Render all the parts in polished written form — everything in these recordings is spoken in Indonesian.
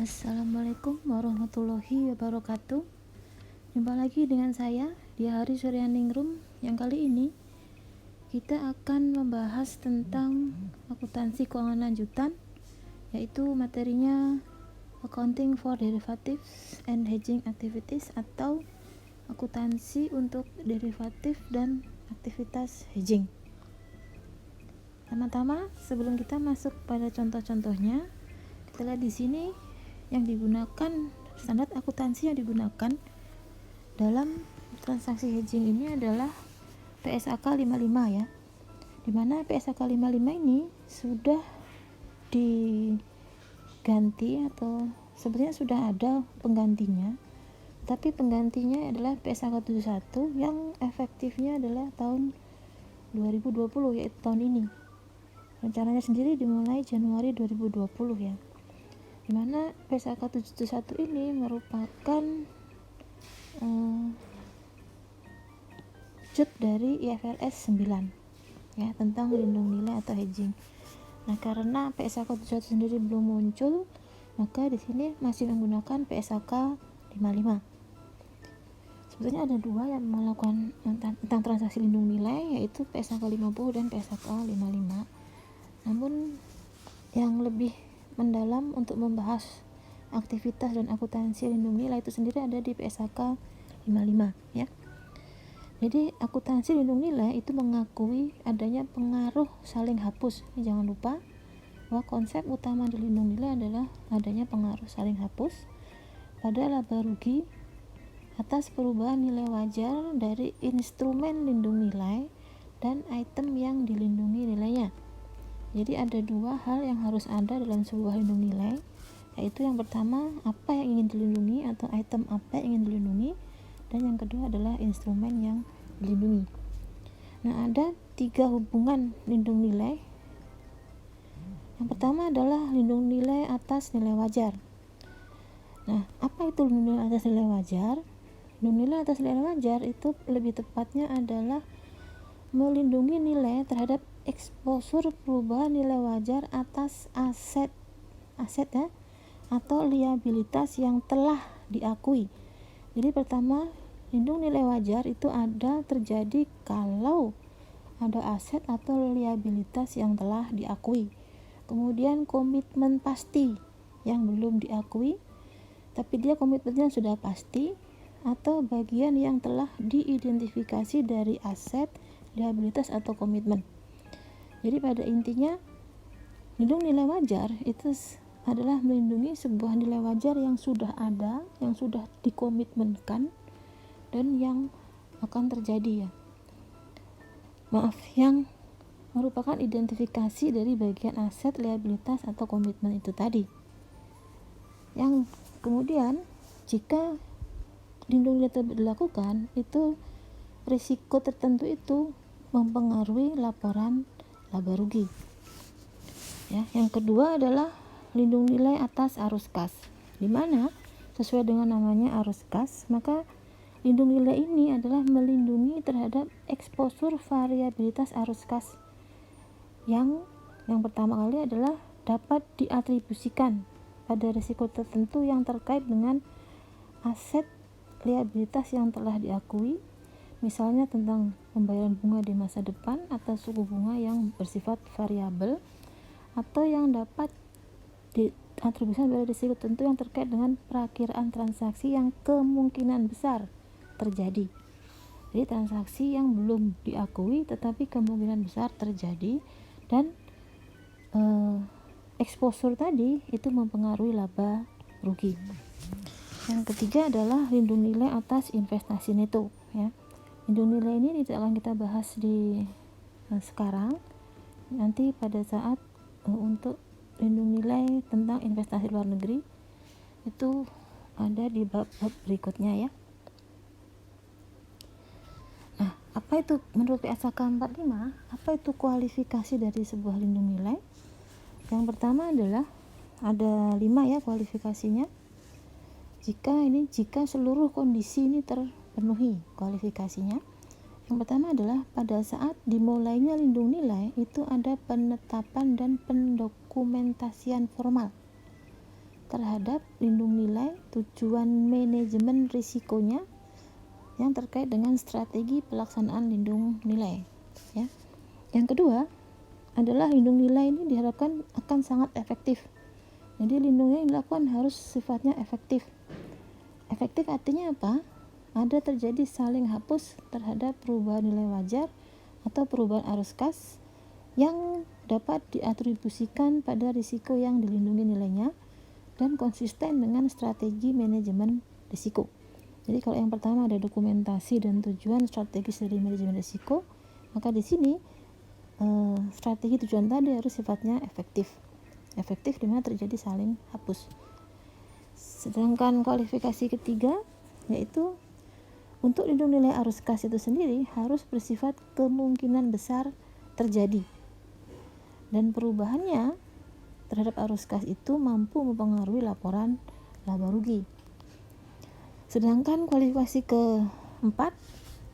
Assalamualaikum warahmatullahi wabarakatuh. Jumpa lagi dengan saya di Hari Suryaningrum. Yang kali ini kita akan membahas tentang akuntansi keuangan lanjutan, yaitu materinya Accounting for Derivatives and Hedging Activities atau akuntansi untuk derivatif dan aktivitas hedging. Pertama-tama, sebelum kita masuk pada contoh-contohnya, kita lihat di sini yang digunakan, standar akuntansi yang digunakan dalam transaksi hedging ini adalah PSAK 55 ya, dimana PSAK 55 ini sudah diganti atau sebenarnya sudah ada penggantinya, tapi penggantinya adalah PSAK 71 yang efektifnya adalah tahun 2020, yaitu tahun ini. Rencananya sendiri dimulai Januari 2020 ya, dimana PSAK 71 ini merupakan wujud dari IFRS 9 ya, tentang lindung nilai atau hedging. Nah, karena PSAK 71 sendiri belum muncul, maka di sini masih menggunakan PSAK 55. Sebetulnya ada dua yang melakukan tentang transaksi lindung nilai, yaitu PSAK 50 dan PSAK 55. Namun yang lebih mendalam untuk membahas aktivitas dan akuntansi lindung nilai itu sendiri ada di PSAK 55 ya. Jadi akuntansi lindung nilai itu mengakui adanya pengaruh saling hapus. Jangan lupa bahwa konsep utama di lindung nilai adalah adanya pengaruh saling hapus pada laba rugi atas perubahan nilai wajar dari instrumen lindung nilai dan item yang dilindungi nilainya. Jadi ada dua hal yang harus ada dalam sebuah lindung nilai, yaitu yang pertama apa yang ingin dilindungi atau item apa yang ingin dilindungi, dan yang kedua adalah instrumen yang dilindungi. Nah, ada tiga hubungan lindung nilai. Yang pertama adalah lindung nilai atas nilai wajar. Nah, apa itu lindung nilai atas nilai wajar? Lindung nilai atas nilai wajar itu lebih tepatnya adalah melindungi nilai terhadap eksposur perubahan nilai wajar atas aset ya, atau liabilitas yang telah diakui. Jadi pertama, lindung nilai wajar itu ada terjadi kalau ada aset atau liabilitas yang telah diakui. Kemudian komitmen pasti yang belum diakui, tapi dia komitmennya sudah pasti, atau bagian yang telah diidentifikasi dari aset, liabilitas atau komitmen. Jadi pada intinya lindung nilai wajar itu adalah melindungi sebuah nilai wajar yang sudah ada, yang sudah dikomitmenkan dan yang akan terjadi ya. Yang merupakan identifikasi dari bagian aset, liabilitas atau komitmen itu tadi. Yang kemudian jika lindung nilai tersebut dilakukan, itu risiko tertentu itu mempengaruhi laporan laba rugi. Ya, yang kedua adalah lindung nilai atas arus kas, di mana sesuai dengan namanya arus kas, maka lindung nilai ini adalah melindungi terhadap eksposur variabilitas arus kas yang pertama kali adalah dapat diatribusikan pada risiko tertentu yang terkait dengan aset, liabilitas yang telah diakui, misalnya tentang pembayaran bunga di masa depan atau suku bunga yang bersifat variabel, atau yang dapat diatribusikan pada risiko tertentu yang terkait dengan perakiraan transaksi yang kemungkinan besar terjadi. Jadi transaksi yang belum diakui tetapi kemungkinan besar terjadi, dan eksposur tadi itu mempengaruhi laba rugi. Yang ketiga adalah lindung nilai atas investasi neto ya. Lindung nilai ini tidak akan kita bahas di sekarang, nanti pada saat untuk lindung nilai tentang investasi luar negeri itu ada di bab-bab berikutnya ya. Nah, apa itu menurut PSAK 45, apa itu kualifikasi dari sebuah lindung nilai? Yang pertama adalah ada 5 ya kualifikasinya. Jika seluruh kondisi ini terpenuhi kualifikasinya. Yang pertama adalah pada saat dimulainya lindung nilai itu ada penetapan dan pendokumentasian formal. terhadap lindung nilai, tujuan manajemen risikonya yang terkait dengan strategi pelaksanaan lindung nilai, ya. Yang kedua adalah lindung nilai ini diharapkan akan sangat efektif. Jadi lindung nilai yang dilakukan harus sifatnya efektif. Efektif artinya apa? Ada terjadi saling hapus terhadap perubahan nilai wajar atau perubahan arus kas yang dapat diatribusikan pada risiko yang dilindungi nilainya dan konsisten dengan strategi manajemen risiko. Jadi kalau yang pertama ada dokumentasi dan tujuan strategis dari manajemen risiko, maka di sini strategi tujuan tadi harus sifatnya efektif. Efektif di mana terjadi saling hapus. Sedangkan kualifikasi ketiga yaitu untuk lindung nilai arus kas itu sendiri harus bersifat kemungkinan besar terjadi. Dan perubahannya terhadap arus kas itu mampu mempengaruhi laporan laba rugi. Sedangkan kualifikasi keempat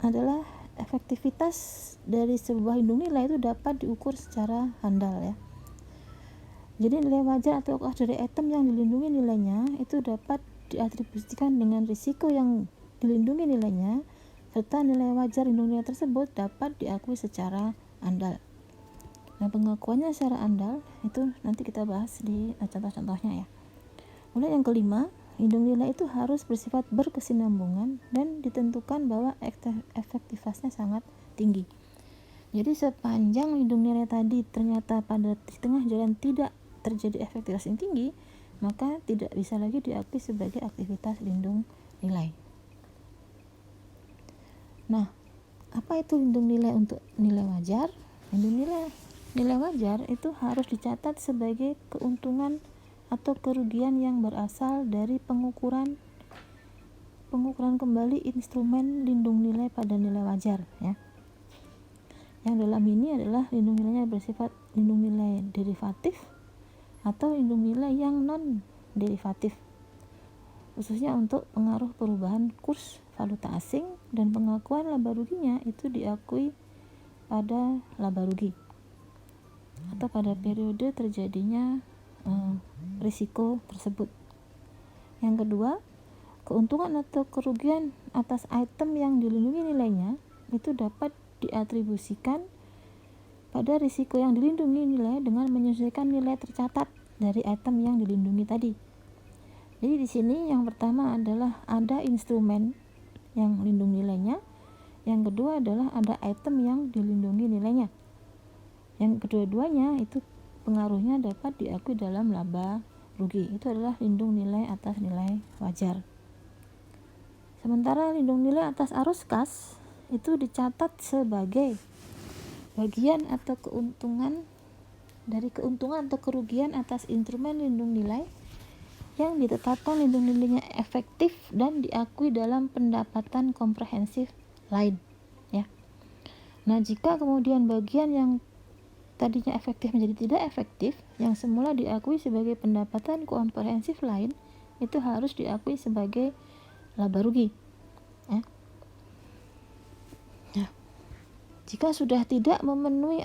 adalah efektivitas dari sebuah lindung nilai itu dapat diukur secara handal, ya. Jadi nilai wajar atau kas dari item yang dilindungi nilainya itu dapat diatribusikan dengan risiko yang dilindungi nilainya, serta nilai wajar lindung nilai tersebut dapat diakui secara andal. Nah, pengakuannya secara andal itu nanti kita bahas di contoh-contohnya, ya. Kemudian yang kelima, lindung nilai itu harus bersifat berkesinambungan dan ditentukan bahwa efektivitasnya sangat tinggi. Jadi sepanjang lindung nilai tadi ternyata pada di tengah jalan tidak terjadi efektivitas yang tinggi, maka tidak bisa lagi diakui sebagai aktivitas lindung nilai. Nah, apa itu lindung nilai untuk nilai wajar? Lindung nilai wajar itu harus dicatat sebagai keuntungan atau kerugian yang berasal dari pengukuran kembali instrumen lindung nilai pada nilai wajar, ya. Yang dalam ini adalah lindung nilainya bersifat lindung nilai derivatif atau lindung nilai yang non derivatif, khususnya untuk pengaruh perubahan kurs valuta asing, dan pengakuan laba ruginya itu diakui pada laba rugi atau pada periode terjadinya risiko tersebut. Yang kedua, keuntungan atau kerugian atas item yang dilindungi nilainya itu dapat diatribusikan pada risiko yang dilindungi nilai dengan menyesuaikan nilai tercatat dari item yang dilindungi tadi. Jadi di sini yang pertama adalah ada instrumen yang lindung nilainya, yang kedua adalah ada item yang dilindungi nilainya. Yang kedua-duanya itu pengaruhnya dapat diakui dalam laba rugi. Itu adalah lindung nilai atas nilai wajar. Sementara lindung nilai atas arus kas itu dicatat sebagai bagian atau keuntungan atau kerugian atas instrumen lindung nilai yang ditetapkan lindung nilainya efektif dan diakui dalam pendapatan komprehensif lain, ya. Nah, jika kemudian bagian yang tadinya efektif menjadi tidak efektif, yang semula diakui sebagai pendapatan komprehensif lain itu harus diakui sebagai laba rugi, ya. Nah, jika sudah tidak memenuhi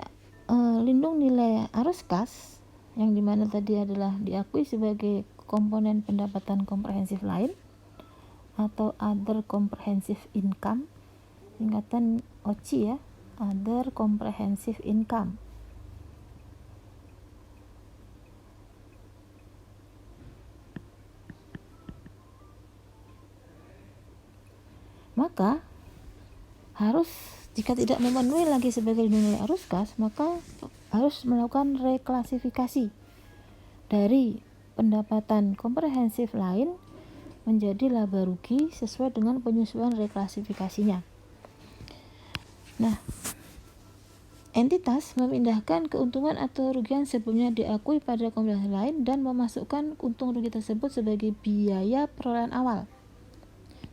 lindung nilai arus kas, yang dimana tadi adalah diakui sebagai komponen pendapatan komprehensif lain atau other comprehensive income, singkatan OCI, ya, other comprehensive income. Maka jika tidak memenuhi lagi sebagai lindung nilai arus kas, maka harus melakukan reklasifikasi dari pendapatan komprehensif lain menjadi laba rugi sesuai dengan penyesuaian reklasifikasinya. Nah, entitas memindahkan keuntungan atau kerugian sebelumnya diakui pada komprehensif lain dan memasukkan untung rugi tersebut sebagai biaya perolehan awal.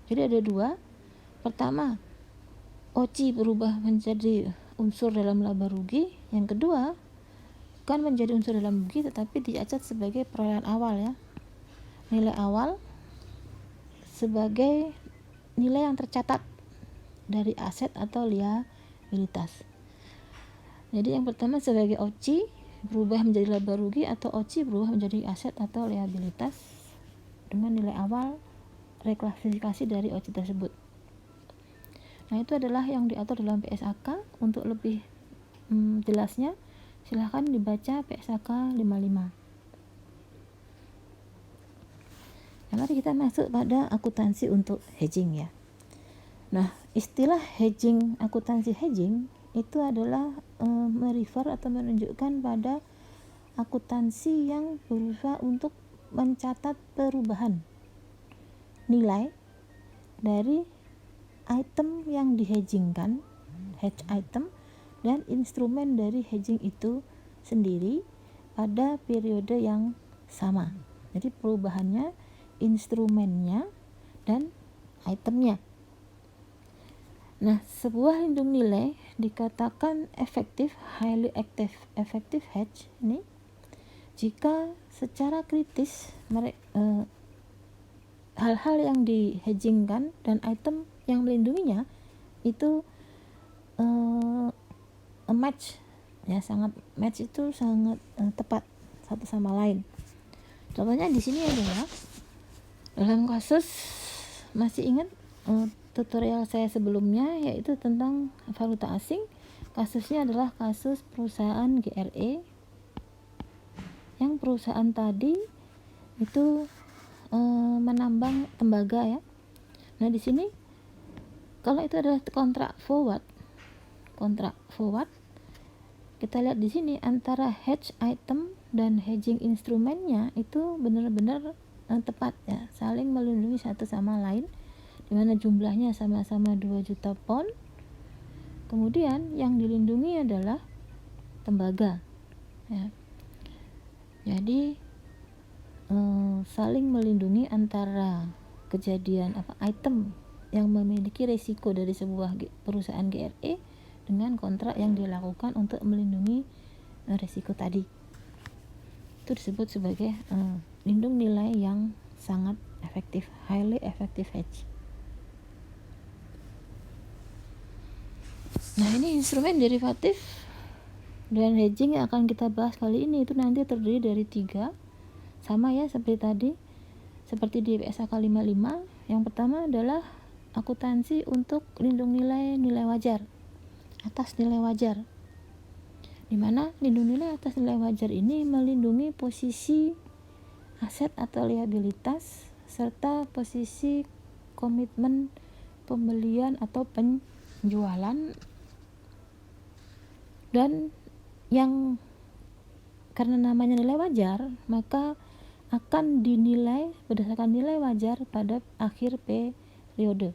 Jadi ada dua. Pertama, OCI berubah menjadi unsur dalam laba rugi. Yang kedua, bukan menjadi unsur dalam rugi tetapi dicatat sebagai perolehan awal, ya. Nilai awal sebagai nilai yang tercatat dari aset atau liabilitas. Jadi yang pertama sebagai OCI berubah menjadi laba rugi, atau OCI berubah menjadi aset atau liabilitas dengan nilai awal reklasifikasi dari OC tersebut. Nah, itu adalah yang diatur dalam PSAK. Untuk lebih jelasnya silahkan dibaca PSAK 55. Nah, mari kita masuk pada akuntansi untuk hedging ya. Nah, istilah hedging, akuntansi hedging itu adalah merefer atau menunjukkan pada akuntansi yang berusaha untuk mencatat perubahan nilai dari item yang dihedgingkan, hedge item, dan instrumen dari hedging itu sendiri pada periode yang sama. Jadi perubahannya, instrumennya, dan itemnya. Nah, sebuah lindung nilai dikatakan efektif, highly effective hedge ini jika secara kritis hal-hal yang dihedgingkan dan item yang melindunginya itu match ya, sangat match, itu sangat tepat satu sama lain. Contohnya di sini adalah dalam kasus, masih ingat tutorial saya sebelumnya yaitu tentang valuta asing. Kasusnya adalah kasus perusahaan GRE yang perusahaan tadi itu menambang tembaga ya. Nah, di sini kalau itu adalah kontrak forward, kita lihat di sini antara hedge item dan hedging instrumennya itu benar-benar tepat ya, saling melindungi satu sama lain, di mana jumlahnya sama-sama 2 juta pound. Kemudian yang dilindungi adalah tembaga ya. Jadi saling melindungi antara kejadian item yang memiliki risiko dari sebuah perusahaan GRE dengan kontrak yang dilakukan untuk melindungi risiko tadi. Itu disebut sebagai lindung nilai yang sangat efektif, highly effective hedge. Nah, ini instrumen derivatif dan hedging yang akan kita bahas kali ini itu nanti terdiri dari 3, sama ya seperti tadi, seperti di PSAK 55. Yang pertama adalah akuntansi untuk lindung nilai wajar atas nilai wajar, di mana lindung nilai atas nilai wajar ini melindungi posisi aset atau liabilitas serta posisi komitmen pembelian atau penjualan, dan yang karena namanya nilai wajar maka akan dinilai berdasarkan nilai wajar pada akhir periode,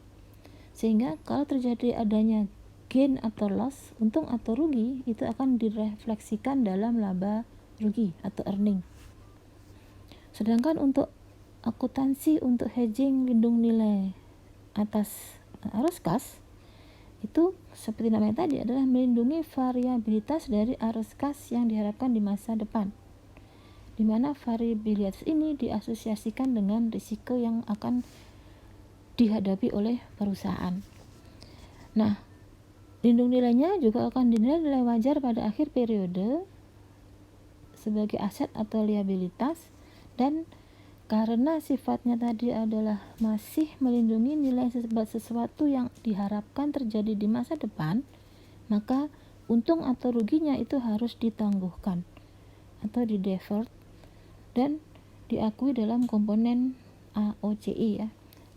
sehingga kalau terjadi adanya gain atau loss, untung atau rugi, itu akan direfleksikan dalam laba rugi atau earning. Sedangkan untuk akuntansi untuk hedging lindung nilai atas arus kas, itu seperti namanya tadi adalah melindungi variabilitas dari arus kas yang diharapkan di masa depan, di mana variabilitas ini diasosiasikan dengan risiko yang akan dihadapi oleh perusahaan. Nah, lindung nilainya juga akan dinilai nilai wajar pada akhir periode sebagai aset atau liabilitas, dan karena sifatnya tadi adalah masih melindungi nilai sesuatu yang diharapkan terjadi di masa depan, maka untung atau ruginya itu harus ditangguhkan atau di-deferred dan diakui dalam komponen AOCI ya,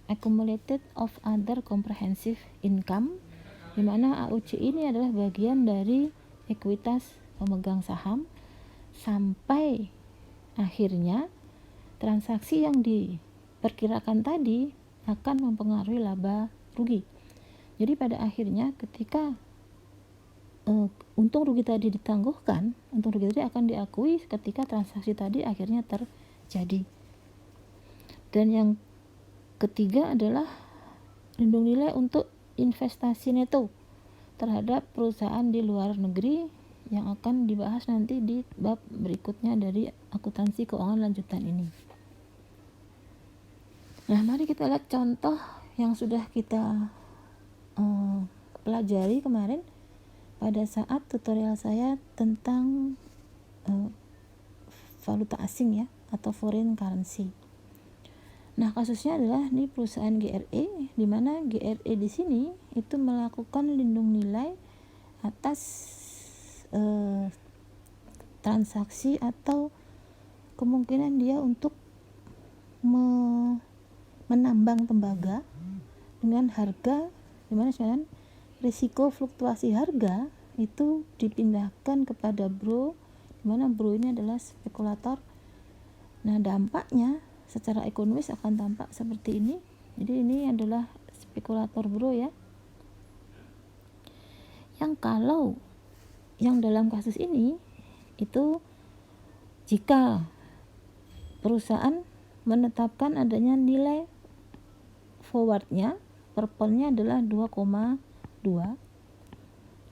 Accumulated of Other Comprehensive Income, di mana AOCI ini adalah bagian dari ekuitas pemegang saham sampai akhirnya transaksi yang diperkirakan tadi akan mempengaruhi laba rugi. Jadi pada akhirnya ketika untung rugi tadi ditangguhkan, untung rugi tadi akan diakui ketika transaksi tadi akhirnya terjadi. Dan yang ketiga adalah lindung nilai untuk investasi neto terhadap perusahaan di luar negeri yang akan dibahas nanti di bab berikutnya dari akuntansi keuangan lanjutan ini. Nah, mari kita lihat contoh yang sudah kita pelajari kemarin pada saat tutorial saya tentang valuta asing ya, atau foreign currency. Nah, kasusnya adalah di perusahaan GRE, di mana GRE di sini itu melakukan lindung nilai atas transaksi atau kemungkinan dia untuk menambang tembaga dengan harga, di mana sekarang risiko fluktuasi harga itu dipindahkan kepada bro, di mana bro ini adalah spekulator. Nah, dampaknya secara ekonomis akan tampak seperti ini. Jadi ini adalah spekulator bro ya. Yang kalau yang dalam kasus ini itu jika perusahaan menetapkan adanya nilai forwardnya per poundnya adalah 2,2,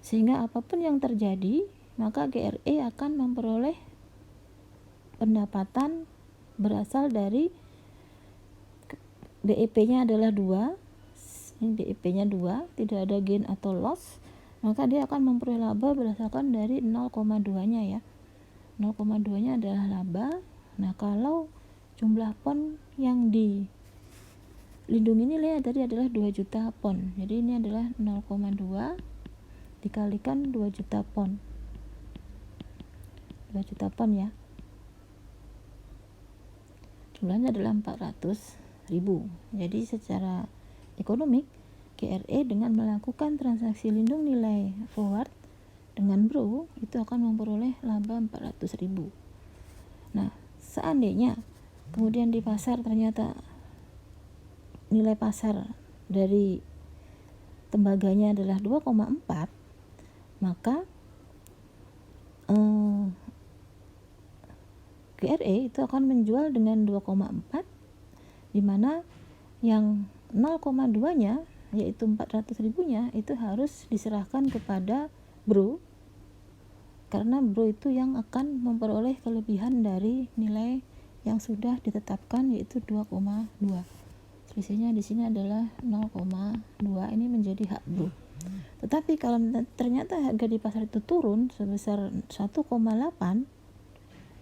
sehingga apapun yang terjadi maka GRE akan memperoleh pendapatan berasal dari BEP-nya adalah 2, ini BEP-nya 2, tidak ada gain atau loss, maka dia akan memperoleh laba berdasarkan dari 0,2-nya ya. 0,2-nya adalah laba. Nah, kalau jumlah pound yang dilindungi nilai tadi adalah 2 juta pound. Jadi ini adalah 0,2 dikalikan 2 juta pound. 2 juta pound ya. Jumlahnya adalah 400.000. Jadi secara ekonomik GRE dengan melakukan transaksi lindung nilai forward dengan bro itu akan memperoleh laba 400.000. Nah, seandainya kemudian di pasar ternyata nilai pasar dari tembaganya adalah 2,4, maka GRE itu akan menjual dengan 2,4, di mana yang 0,2-nya yaitu 400.000-nya itu harus diserahkan kepada bro, karena bro itu yang akan memperoleh kelebihan dari nilai yang sudah ditetapkan yaitu 2,2. Selisihnya di sini adalah 0,2, ini menjadi hak bro. Tetapi kalau ternyata harga di pasar itu turun sebesar 1,8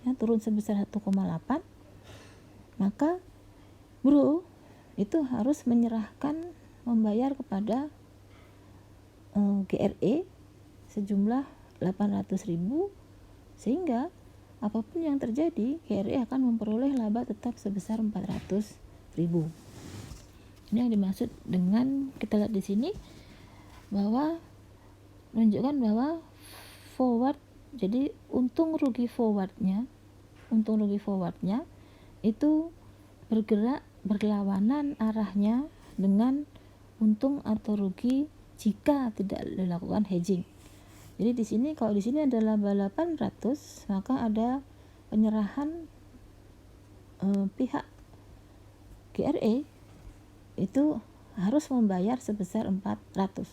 ya, turun sebesar 1,8, maka bro itu harus membayar kepada GRE sejumlah 800.000, sehingga apapun yang terjadi GRE akan memperoleh laba tetap sebesar 400.000. Ini yang dimaksud dengan, kita lihat di sini bahwa menunjukkan bahwa forward, jadi untung rugi forwardnya itu bergerak berlawanan arahnya dengan untung atau rugi jika tidak dilakukan hedging. Jadi di sini, kalau di sini adalah 800, maka ada penyerahan pihak GRE itu harus membayar sebesar 400,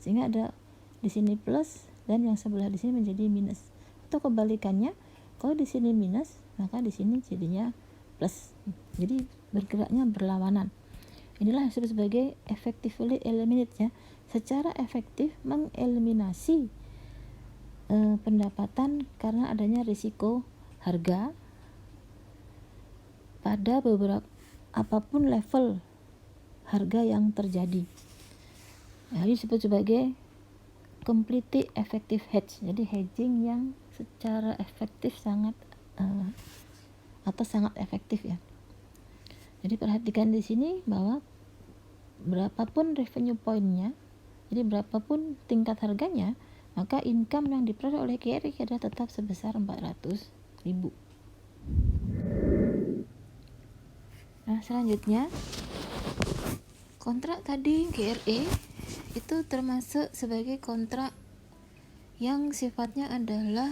sehingga ada di sini plus dan yang sebelah di sini menjadi minus. Atau kebalikannya, kalau di sini minus maka di sini jadinya plus. Jadi bergeraknya berlawanan. Inilah yang disebut sebagai effectively eliminate ya. Secara efektif mengeliminasi pendapatan karena adanya risiko harga pada beberapa apapun level harga yang terjadi. Nah, ini disebut sebagai completely effective hedge. Jadi hedging yang secara efektif sangat efektif ya. Jadi perhatikan di sini bahwa berapapun revenue point-nya, jadi berapapun tingkat harganya, maka income yang diperoleh oleh GRE adalah tetap sebesar 400.000. Nah, selanjutnya kontrak tadi GRE itu termasuk sebagai kontrak yang sifatnya adalah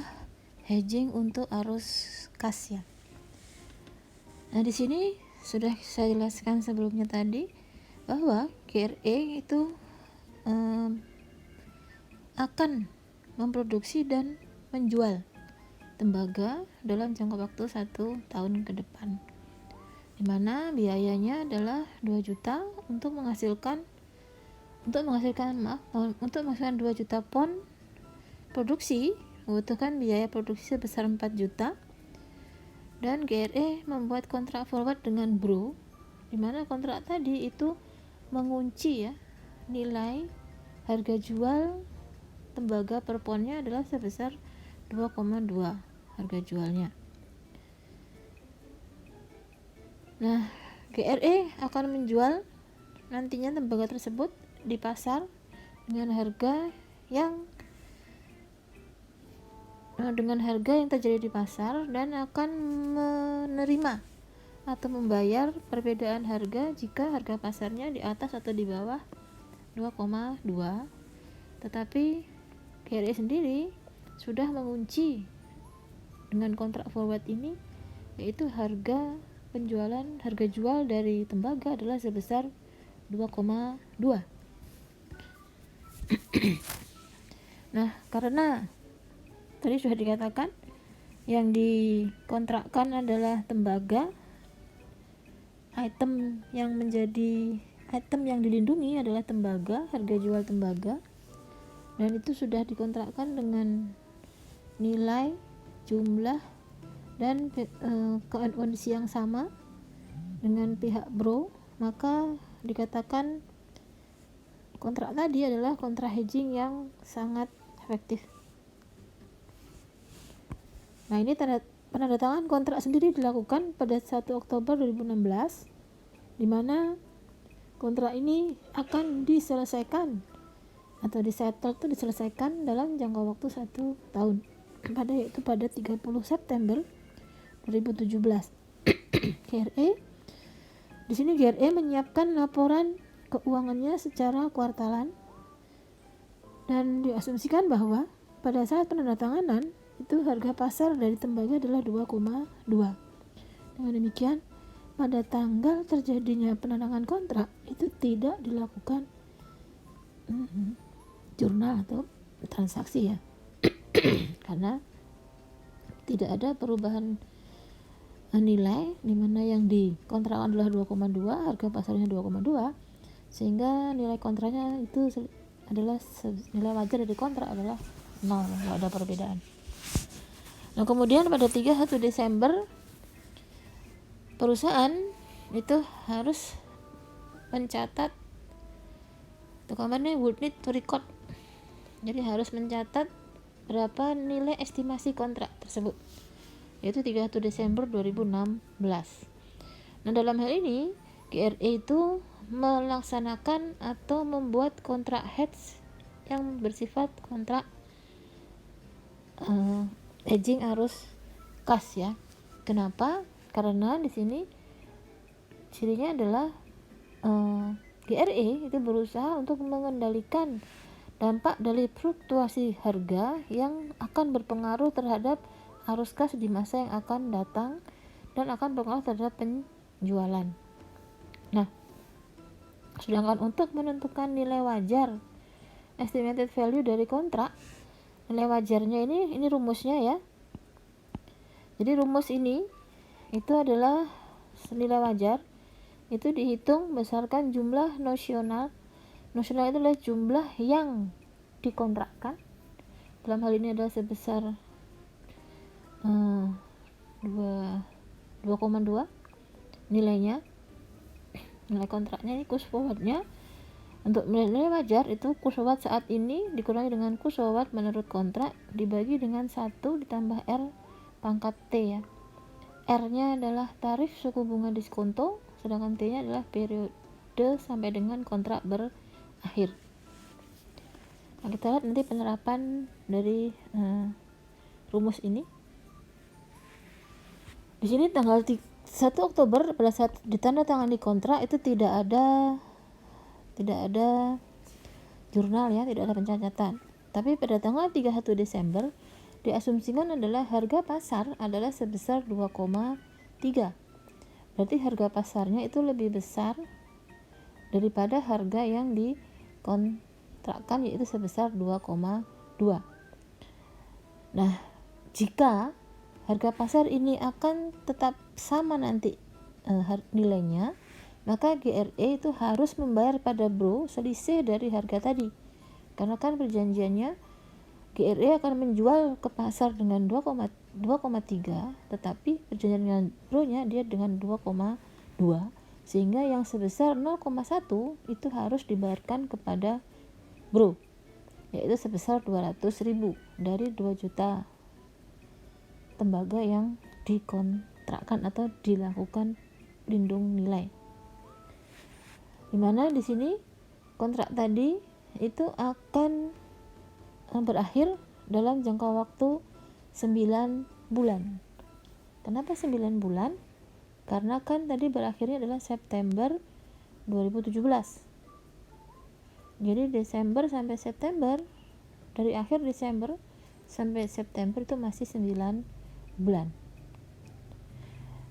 hedging untuk arus kas ya. Nah, di sini sudah saya jelaskan sebelumnya tadi bahwa GRE itu akan memproduksi dan menjual tembaga dalam jangka waktu 1 tahun ke depan, di mana biayanya adalah 2 juta untuk menghasilkan 2 juta pound produksi, membutuhkan biaya produksi sebesar 4 juta, dan GRE membuat kontrak forward dengan bro di mana kontrak tadi itu mengunci ya nilai harga jual tembaga per ponnya adalah sebesar 2,2 harga jualnya. Nah, GRE akan menjual nantinya tembaga tersebut di pasar dengan harga yang terjadi di pasar dan akan menerima atau membayar perbedaan harga jika harga pasarnya di atas atau di bawah 2,2. Tetapi GRE sendiri sudah mengunci dengan kontrak forward ini, yaitu harga jual dari tembaga adalah sebesar 2,2. Nah, karena tadi sudah dikatakan yang dikontrakkan adalah tembaga, item yang dilindungi adalah tembaga, harga jual tembaga, dan itu sudah dikontrakkan dengan nilai, jumlah, dan kondisi yang sama dengan pihak bro, maka dikatakan kontrak tadi adalah kontrak hedging yang sangat efektif. Nah, ini penandatangan kontrak sendiri dilakukan pada 1 Oktober 2016, di mana kontrak ini akan diselesaikan atau diselesaikan dalam jangka waktu 1 tahun, yaitu pada 30 September 2017. GRE di sini GRE menyiapkan laporan keuangannya secara kuartalan dan diasumsikan bahwa pada saat penandatanganan itu harga pasar dari tembaga adalah 2,2. Dengan demikian, pada tanggal terjadinya penandatangan kontrak itu tidak dilakukan jurnal atau transaksi ya. Karena tidak ada perubahan nilai, di mana yang dikontrakkan adalah 2,2, harga pasarnya 2,2, sehingga nilai kontraknya itu adalah nilai wajar dari kontrak adalah 0, tidak ada perbedaan. Nah, kemudian pada 31 Desember perusahaan itu harus mencatat, atau kamarnya would need to record, jadi harus mencatat berapa nilai estimasi kontrak tersebut, yaitu 31 Desember 2016. Nah, dalam hal ini GRE itu melaksanakan atau membuat kontrak hedge yang bersifat kontrak hedging arus kas ya. Kenapa? Karena di sini cirinya adalah GRE itu berusaha untuk mengendalikan dampak dari fluktuasi harga yang akan berpengaruh terhadap arus kas di masa yang akan datang dan akan berpengaruh terhadap penjualan. Nah, sedangkan untuk menentukan nilai wajar estimated value dari kontrak, nilai wajarnya ini rumusnya ya. Jadi rumus ini itu adalah nilai wajar itu dihitung berdasarkan jumlah nosional. Nosional itu adalah jumlah yang dikontrakkan. Dalam hal ini adalah sebesar 2,2 nilainya. Nilai kontraknya ini kurs forwardnya. Untuk nilai wajar itu kurs forward saat ini dikurangi dengan kurs forward menurut kontrak dibagi dengan 1 ditambah R pangkat T ya. R-nya adalah tarif suku bunga diskonto, sedangkan T-nya adalah periode sampai dengan kontrak berakhir. Nah, kita lihat nanti penerapan dari rumus ini. Di sini tanggal 1 Oktober pada saat ditandatangani kontrak itu tidak ada jurnal ya, tidak ada pencatatan. Tapi pada tanggal 31 Desember diasumsikan adalah harga pasar adalah sebesar 2,3. Berarti harga pasarnya itu lebih besar daripada harga yang dikontrakkan, yaitu sebesar 2,2. Nah, jika harga pasar ini akan tetap sama nanti nilainya, maka GRE itu harus membayar pada bro selisih dari harga tadi. Karena kan perjanjiannya GRE akan menjual ke pasar dengan 2,3, tetapi perjanjian dengan bro-nya dia dengan 2,2, sehingga yang sebesar 0,1 itu harus dibayarkan kepada bro, yaitu sebesar 200.000 dari 2 juta tembaga yang dikontrakkan atau dilakukan lindung nilai. Dimana di sini kontrak tadi itu akan berakhir dalam jangka waktu 9 bulan. Kenapa 9 bulan? Karena kan tadi berakhirnya adalah September 2017. Jadi Desember sampai September, dari akhir Desember sampai September itu masih 9 bulan.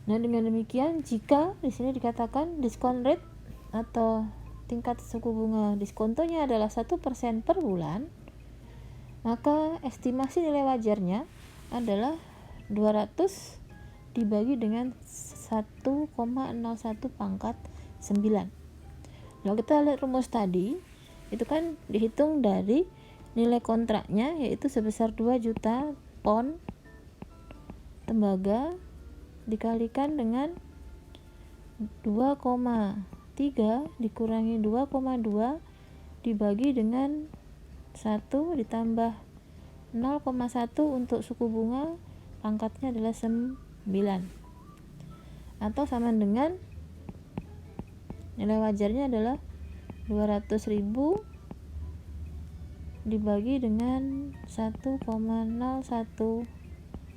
Nah, dengan demikian jika di sini dikatakan discount rate atau tingkat suku bunga diskontonya adalah 1% per bulan, maka estimasi nilai wajarnya adalah 200 dibagi dengan 1,01 pangkat 9. Kalau kita lihat rumus tadi, itu kan dihitung dari nilai kontraknya, yaitu sebesar 2 juta pound tembaga dikalikan dengan 2,3 dikurangi 2,2 dibagi dengan 1 ditambah 0,1 untuk suku bunga, pangkatnya adalah 9, atau sama dengan nilai wajarnya adalah 200.000 dibagi dengan 1,01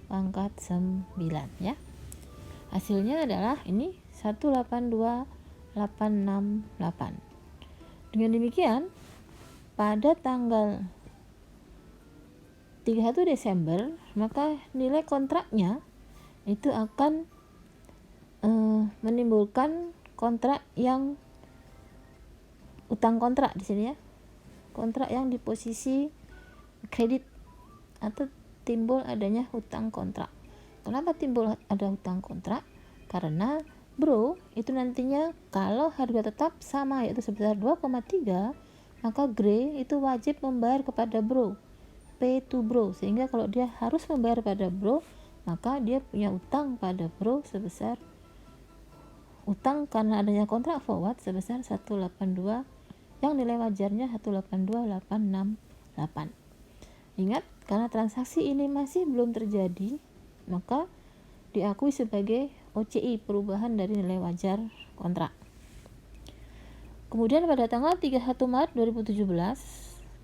pangkat 9 ya. Hasilnya adalah ini 182.868. Dengan demikian pada tanggal 31 Desember maka nilai kontraknya itu akan menimbulkan kontrak yang utang kontrak di sini ya. Kontrak yang di posisi kredit atau timbul adanya hutang kontrak. Kenapa timbul ada hutang kontrak? Karena bro itu nantinya kalau harga tetap sama yaitu sebesar 2,3, maka Gray itu wajib membayar kepada bro, pay to bro, sehingga kalau dia harus membayar pada bro, maka dia punya utang pada bro sebesar utang karena adanya kontrak forward sebesar 182 yang nilai wajarnya 182.868. Ingat, karena transaksi ini masih belum terjadi, maka diakui sebagai OCI, perubahan dari nilai wajar kontrak. Kemudian pada tanggal 31 Maret 2017,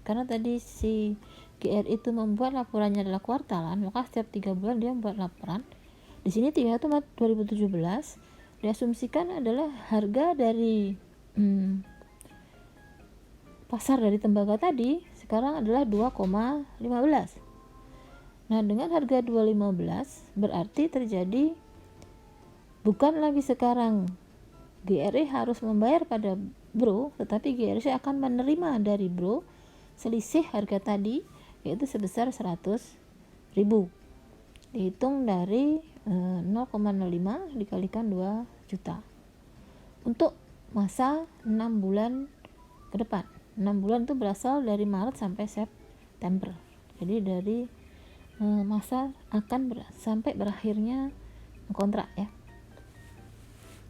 karena tadi si GR itu membuat laporannya adalah kuartalan, maka setiap 3 bulan dia membuat laporan. Di sini 31 Maret 2017 diasumsikan adalah harga dari pasar dari tembaga tadi sekarang adalah 2,15. Nah, dengan harga 2,15 berarti terjadi bukan lagi sekarang GRI harus membayar pada bro, tetapi GRI akan menerima dari bro selisih harga tadi, yaitu sebesar 100.000. Dihitung dari 0,05 dikalikan 2 juta untuk masa 6 bulan ke depan. 6 bulan itu berasal dari Maret sampai September. Jadi dari masa akan sampai berakhirnya kontrak ya.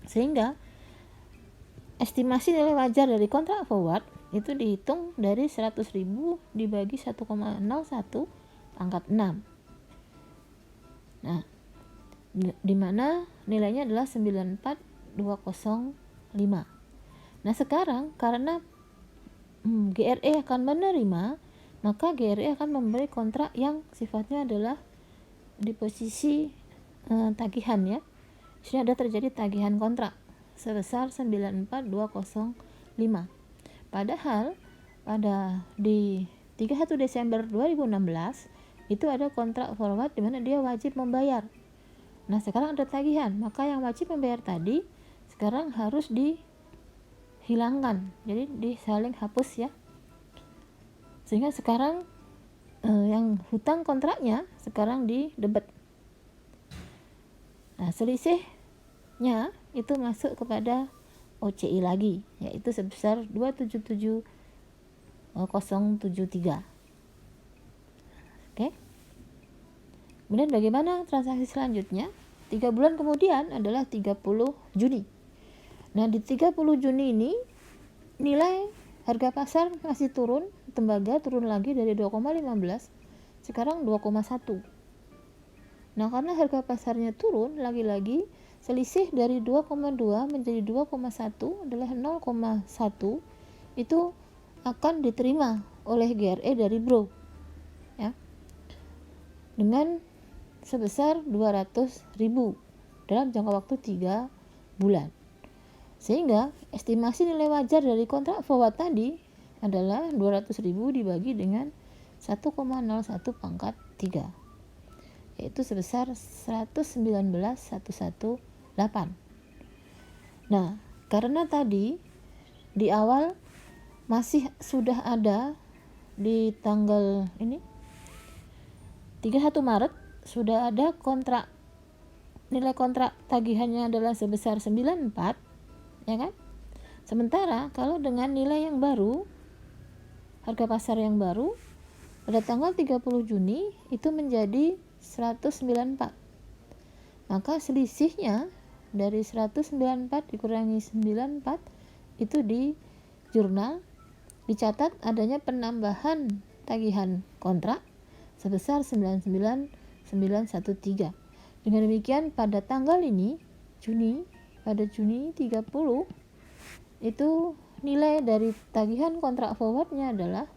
Sehingga estimasi nilai wajar dari kontrak forward itu dihitung dari 100.000 dibagi 1,01 pangkat 6. Nah, di mana nilainya adalah 94.205. Nah, sekarang karena GRE akan menerima, maka GRE akan memberi kontrak yang sifatnya adalah di posisi tagihan ya. Di sini ada terjadi tagihan kontrak sebesar 94.205. Padahal pada di 31 Desember 2016 itu ada kontrak forward di mana dia wajib membayar. Nah, sekarang ada tagihan, maka yang wajib membayar tadi sekarang harus dihilangkan, jadi disaling hapus ya, sehingga sekarang yang hutang kontraknya sekarang di debit. Nah, selisihnya itu masuk kepada OCI lagi, yaitu sebesar 277.073. Oke. Kemudian bagaimana transaksi selanjutnya? 3 bulan kemudian adalah 30 Juni. Nah, di 30 Juni ini nilai harga pasar masih turun, tembaga turun lagi dari 2,15 sekarang 2,1. Nah, karena harga pasarnya turun, lagi-lagi selisih dari 2,2 menjadi 2,1 adalah 0,1, itu akan diterima oleh GRE dari Bro ya, dengan sebesar 200.000 dalam jangka waktu 3 bulan. Sehingga estimasi nilai wajar dari kontrak forward tadi adalah 200.000 dibagi dengan 1,01 pangkat 3, yaitu sebesar 119.118. Nah, karena tadi di awal masih sudah ada di tanggal ini 31 Maret sudah ada kontrak, nilai kontrak tagihannya adalah sebesar 94, ya kan? Sementara kalau dengan nilai yang baru, harga pasar yang baru pada tanggal 30 Juni itu menjadi 194. Maka selisihnya dari 194 dikurangi 94 itu di jurnal dicatat adanya penambahan tagihan kontrak sebesar 99.913. Dengan demikian pada tanggal ini pada Juni 30 itu nilai dari tagihan kontrak forwardnya adalah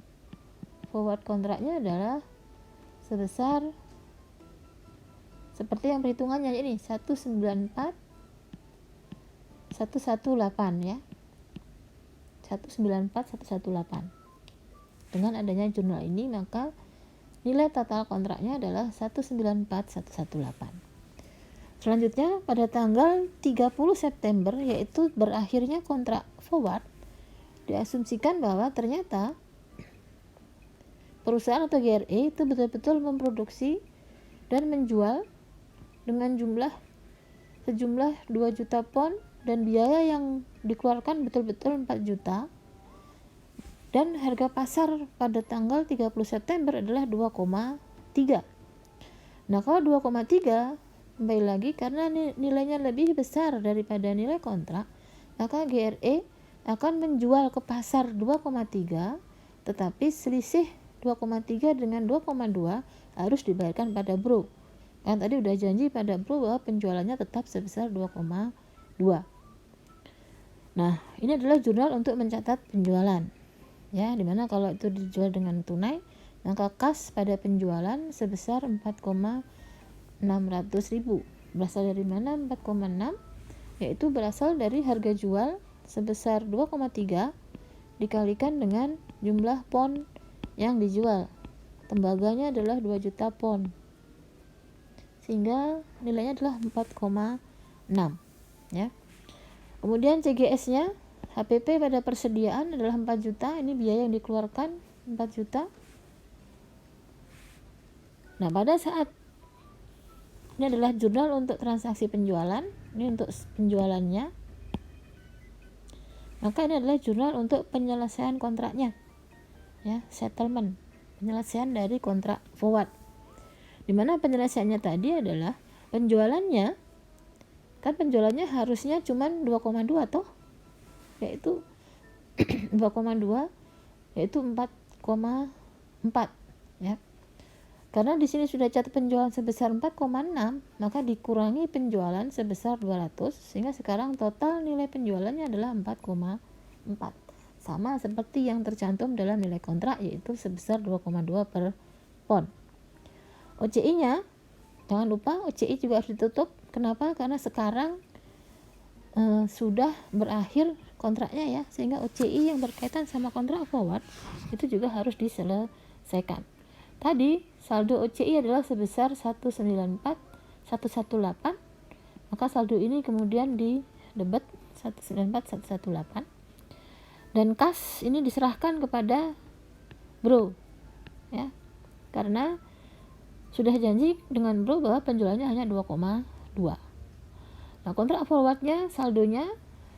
sebesar seperti yang perhitungannya ini 194.118 ya, 194.118. Dengan adanya jurnal ini maka nilai total kontraknya adalah 194.118. Selanjutnya pada tanggal 30 September yaitu berakhirnya kontrak forward, diasumsikan bahwa ternyata perusahaan atau GRE itu betul-betul memproduksi dan menjual dengan sejumlah 2 juta pon dan biaya yang dikeluarkan betul-betul 4 juta, dan harga pasar pada tanggal 30 September adalah 2,3. Nah, kalau 2,3 kembali lagi karena nilainya lebih besar daripada nilai kontrak, maka GRE akan menjual ke pasar 2,3, tetapi selisih 2,3 dengan 2,2 harus dibayarkan pada Bro. Kan tadi udah janji pada Bro bahwa penjualannya tetap sebesar 2,2. Nah, ini adalah jurnal untuk mencatat penjualan. Ya, dimana kalau itu dijual dengan tunai, maka kas pada penjualan sebesar 4,600.000. Berasal dari mana 4,6? Yaitu berasal dari harga jual sebesar 2,3 dikalikan dengan jumlah pon yang dijual. Tembaganya adalah 2 juta pon. Sehingga nilainya adalah 4,6 ya. Kemudian CGS-nya HPP pada persediaan adalah 4 juta, ini biaya yang dikeluarkan 4 juta. Nah, pada saat ini adalah jurnal untuk transaksi penjualan, ini untuk penjualannya. Maka ini adalah jurnal untuk penyelesaian kontraknya. Ya, settlement, penyelesaian dari kontrak forward. Dimana penyelesaiannya tadi adalah penjualannya, kan penjualannya harusnya cuma 2,2 toh, yaitu 2,2 yaitu 4,4 ya. Karena di sini sudah catat penjualan sebesar 4,6, maka dikurangi penjualan sebesar 200 sehingga sekarang total nilai penjualannya adalah 4,4. Sama seperti yang tercantum dalam nilai kontrak yaitu sebesar 2,2 per pon. OCI-nya jangan lupa OCI juga harus ditutup. Kenapa? Karena sekarang sudah berakhir kontraknya ya, sehingga OCI yang berkaitan sama kontrak forward itu juga harus diselesaikan. Tadi saldo OCI adalah sebesar 194.118, maka saldo ini kemudian di debit 194.118 dan kas ini diserahkan kepada Bro ya, karena sudah janji dengan Bro bahwa penjualannya hanya 2,2. Nah, kontrak forwardnya saldonya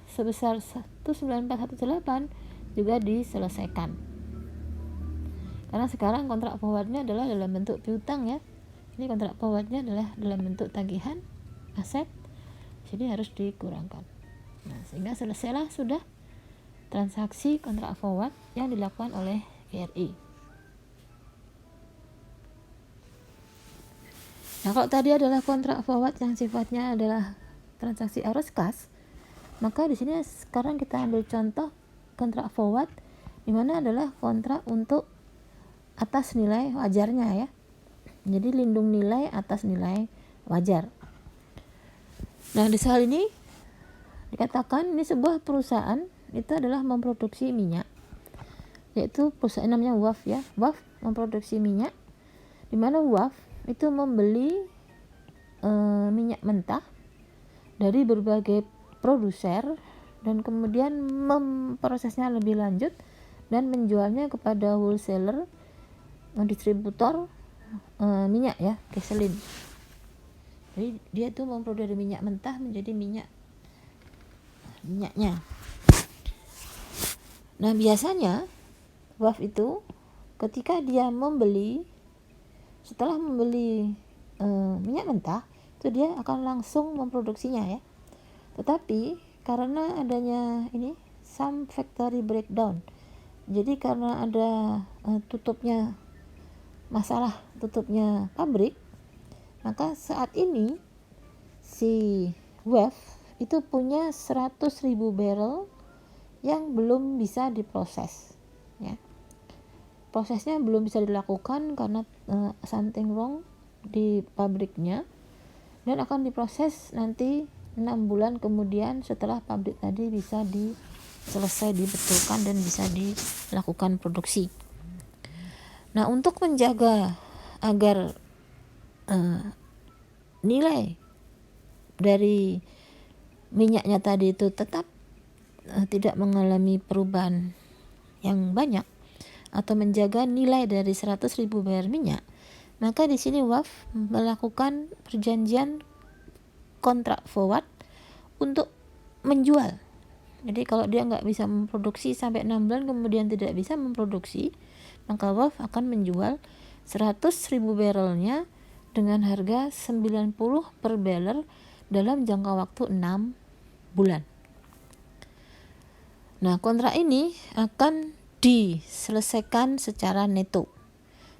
sebesar 194.118 juga diselesaikan. Karena sekarang kontrak forwardnya adalah dalam bentuk piutang ya. Ini kontrak forwardnya adalah dalam bentuk tagihan aset, jadi harus dikurangkan. Nah, sehingga selesailah sudah transaksi kontrak forward yang dilakukan oleh GRI. Nah, kalau tadi adalah kontrak forward yang sifatnya adalah transaksi arus kas, maka di sini sekarang kita ambil contoh kontrak forward di mana adalah kontrak untuk atas nilai wajarnya ya. Jadi lindung nilai atas nilai wajar. Nah, di soal ini dikatakan ini sebuah perusahaan itu adalah memproduksi minyak, yaitu perusahaan namanya WAF ya. WAF memproduksi minyak, di mana WAF itu membeli minyak mentah dari berbagai produser dan kemudian memprosesnya lebih lanjut dan menjualnya kepada wholesaler, distributor minyak ya, gasoline. Jadi dia tuh memproduksi minyak mentah menjadi minyaknya. Nah, biasanya WAF itu ketika dia setelah membeli minyak mentah, itu dia akan langsung memproduksinya ya. Tetapi karena adanya ini some factory breakdown, jadi karena ada masalah tutupnya pabrik, maka saat ini si WAF itu punya 100.000 barrel yang belum bisa diproses ya. Prosesnya belum bisa dilakukan karena something wrong di pabriknya, dan akan diproses nanti 6 bulan kemudian setelah pabrik tadi bisa selesai dibetulkan dan bisa dilakukan produksi. Nah, untuk menjaga agar nilai dari minyaknya tadi itu tetap tidak mengalami perubahan yang banyak, atau menjaga nilai dari 100.000 barrel minyak, maka di sini WAF melakukan perjanjian kontrak forward untuk menjual. Jadi kalau dia nggak bisa memproduksi sampai 6 bulan kemudian tidak bisa memproduksi, maka WAF akan menjual 100.000 barrelnya dengan harga 90 per barrel dalam jangka waktu 6 bulan. Nah, kontrak ini akan diselesaikan secara neto.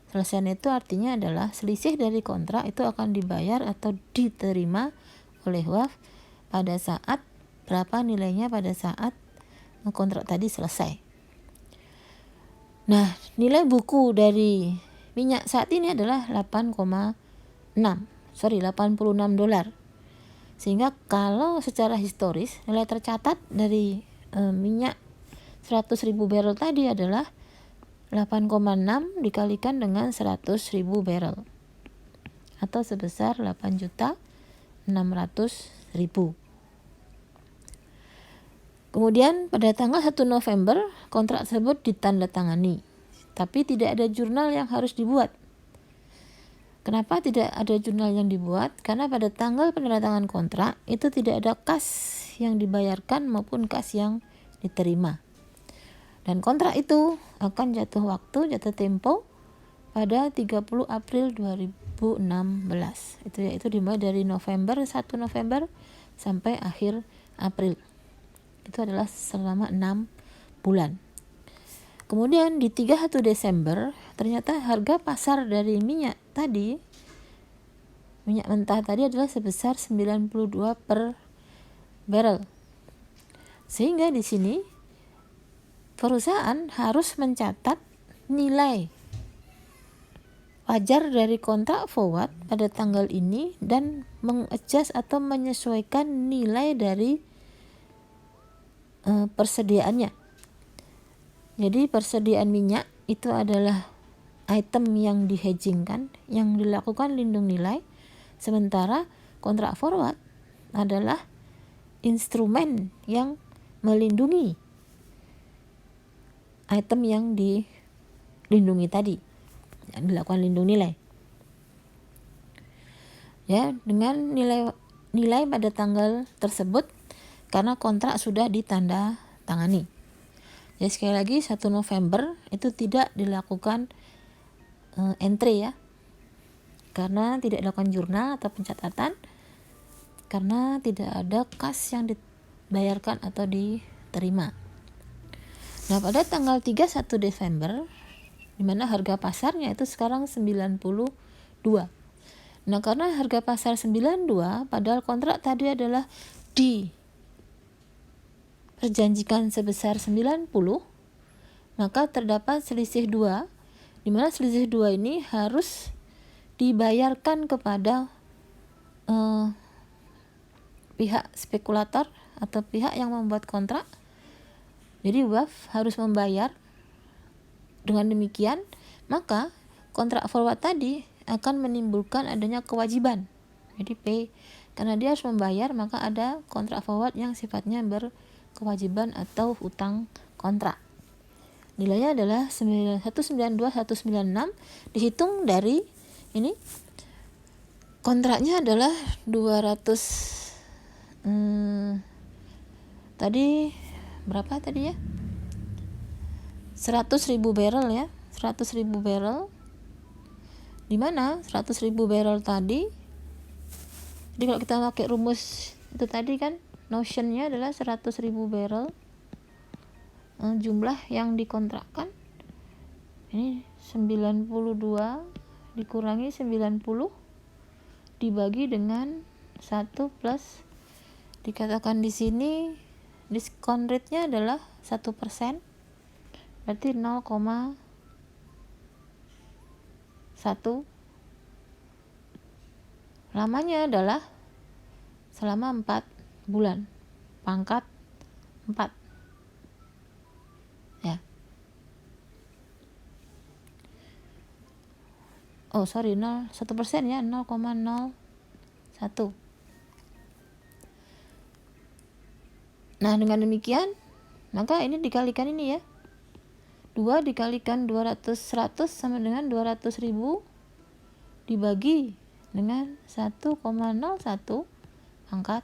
Selesai neto artinya adalah selisih dari kontrak itu akan dibayar atau diterima oleh WAF pada saat berapa nilainya pada saat kontrak tadi selesai. Nah, nilai buku dari minyak saat ini adalah 86 dolar. Sehingga kalau secara historis nilai tercatat dari minyak 100.000 barrel tadi adalah 8,6 dikalikan dengan 100.000 barrel atau sebesar 8.600.000. Kemudian pada tanggal 1 November kontrak tersebut ditandatangani, tapi tidak ada jurnal yang harus dibuat. Kenapa tidak ada jurnal yang dibuat? Karena pada tanggal penandatangan kontrak itu tidak ada kas yang dibayarkan maupun kas yang diterima. Dan kontrak itu akan jatuh tempo pada 30 April 2016. Itu dimulai dari 1 November sampai akhir April. Itu adalah selama 6 bulan. Kemudian di 31 Desember ternyata harga pasar dari minyak mentah tadi adalah sebesar 92 per barrel. Sehingga di sini perusahaan harus mencatat nilai wajar dari kontrak forward pada tanggal ini dan mengadjust atau menyesuaikan nilai dari persediaannya. Jadi persediaan minyak itu adalah item yang di-hedgingkan, yang dilakukan lindung nilai, sementara kontrak forward adalah instrumen yang melindungi item yang dilindungi tadi, yang dilakukan lindung nilai ya, dengan nilai pada tanggal tersebut karena kontrak sudah ditanda tangani. Jadi sekali lagi 1 November itu tidak dilakukan entry ya, karena tidak dilakukan jurnal atau pencatatan, karena tidak ada kas yang dibayarkan atau diterima. Nah, pada tanggal 31 Desember di mana harga pasarnya itu sekarang 92. Nah, karena harga pasar 92 padahal kontrak tadi adalah diperjanjikan sebesar 90, maka terdapat selisih 2, di mana selisih 2 ini harus dibayarkan kepada pihak spekulator atau pihak yang membuat kontrak. Jadi WAF harus membayar. Dengan demikian, maka kontrak forward tadi akan menimbulkan adanya kewajiban. Jadi P, karena dia harus membayar, maka ada kontrak forward yang sifatnya berkewajiban atau hutang kontrak. Nilainya adalah 192.196, dihitung dari ini kontraknya adalah 200 tadi berapa tadi ya? 100.000 barrel ya, 100.000 barrel, di mana 100.000 barrel tadi, jadi kalau kita pakai rumus itu tadi kan, notionnya adalah 100.000 barrel, jumlah yang dikontrakkan ini 92 dikurangi 90 dibagi dengan 1 plus, dikatakan di sini diskon rate-nya adalah 1%, berarti 0,1, lamanya adalah selama 4 bulan, pangkat 4 ya. Oh sorry, 1% ya, 0,01. Nah, dengan demikian maka ini dikalikan ini ya, 2 dikalikan 100 sama dengan 200.000 dibagi dengan 1,01 pangkat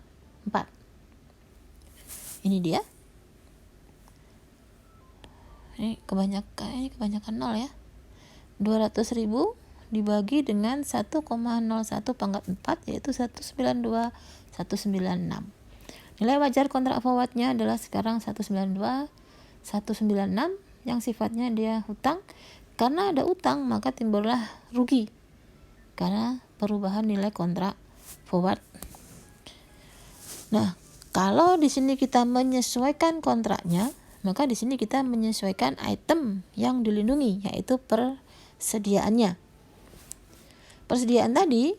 4. Ini dia. Ini kebanyakan 0 ya. 200.000 dibagi dengan 1,01 pangkat 4 yaitu 192.196. Nilai wajar kontrak forwardnya adalah sekarang 192.196 yang sifatnya dia hutang. Karena ada utang maka timbullah rugi karena perubahan nilai kontrak forward. Nah, kalau di sini kita menyesuaikan kontraknya, maka di sini kita menyesuaikan item yang dilindungi, yaitu persediaannya. Persediaan tadi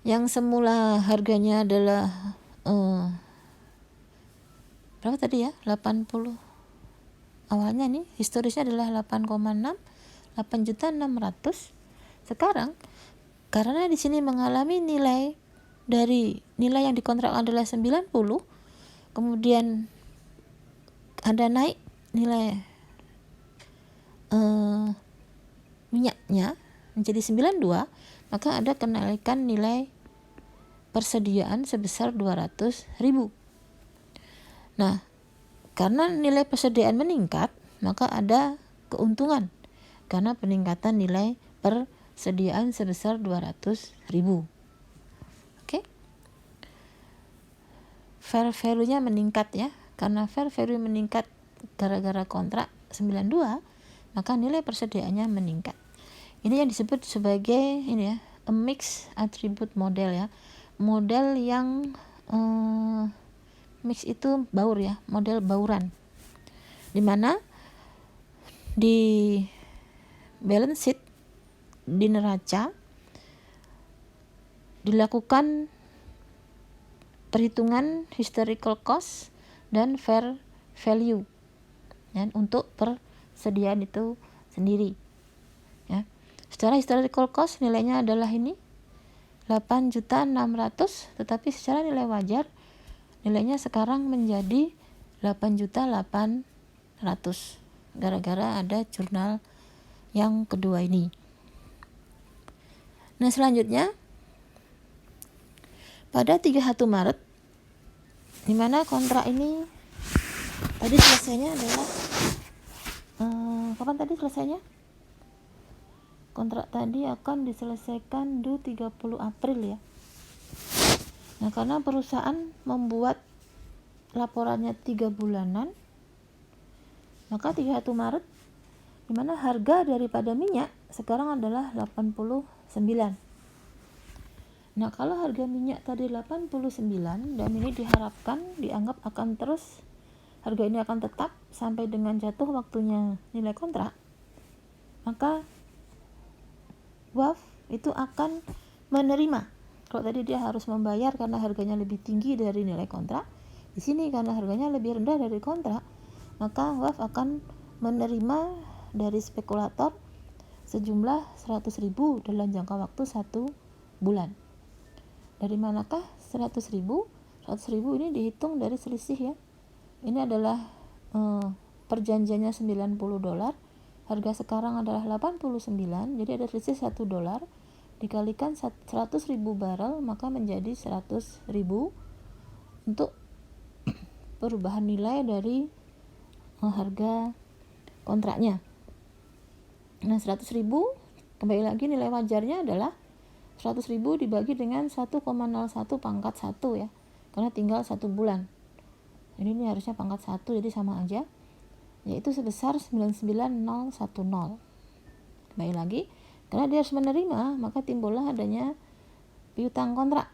yang semula harganya adalah berapa tadi ya? 80. Awalnya nih historisnya adalah 8,6, 8.600. Sekarang karena di sini mengalami nilai dari nilai yang dikontrakkan adalah 90, kemudian ada naik nilai minyaknya menjadi 92, maka ada kenaikan nilai persediaan sebesar 200.000. Nah, karena nilai persediaan meningkat, maka ada keuntungan karena peningkatan nilai persediaan sebesar 200.000. Oke. Fair value-nya meningkat ya. Karena fair value meningkat gara-gara kontrak 92, maka nilai persediaannya meningkat. Ini yang disebut sebagai ini ya, a mixed attribute model ya. Model yang mix itu baur ya, model bauran. Dimana di balance sheet di neraca dilakukan perhitungan historical cost dan fair value ya, untuk persediaan itu sendiri ya. Secara historical cost nilainya adalah ini 8.600.000, tetapi secara nilai wajar nilainya sekarang menjadi 8.800.000 gara-gara ada jurnal yang kedua ini. Nah, selanjutnya pada 31 Maret di mana kontrak ini tadi selesainya adalah kapan tadi selesainya? Kontrak tadi akan diselesaikan di 30 April ya. Nah, karena perusahaan membuat laporannya 3 bulanan, maka 31 Maret di mana harga daripada minyak sekarang adalah 89. Nah, kalau harga minyak tadi 89 dan ini dianggap akan terus, harga ini akan tetap sampai dengan jatuh waktunya nilai kontrak, maka WAF itu akan menerima. Kalau tadi dia harus membayar karena harganya lebih tinggi dari nilai kontrak, di sini karena harganya lebih rendah dari kontrak, maka WAF akan menerima dari spekulator sejumlah 100.000 dalam jangka waktu 1 bulan. Dari manakah 100.000? 100.000 ini dihitung dari selisih ya. Ini adalah perjanjiannya $90, harga sekarang adalah 89, jadi ada selisih $1 dikalikan 100.000 barel, maka menjadi 100.000 untuk perubahan nilai dari harga kontraknya. Nah, 100.000 kembali lagi nilai wajarnya adalah 100.000 dibagi dengan 1,01 pangkat 1 ya, karena tinggal 1 bulan. Jadi ini harusnya pangkat 1, jadi sama aja, yaitu sebesar 99010. Kembali lagi, karena dia harus menerima, maka timbullah adanya piutang kontrak.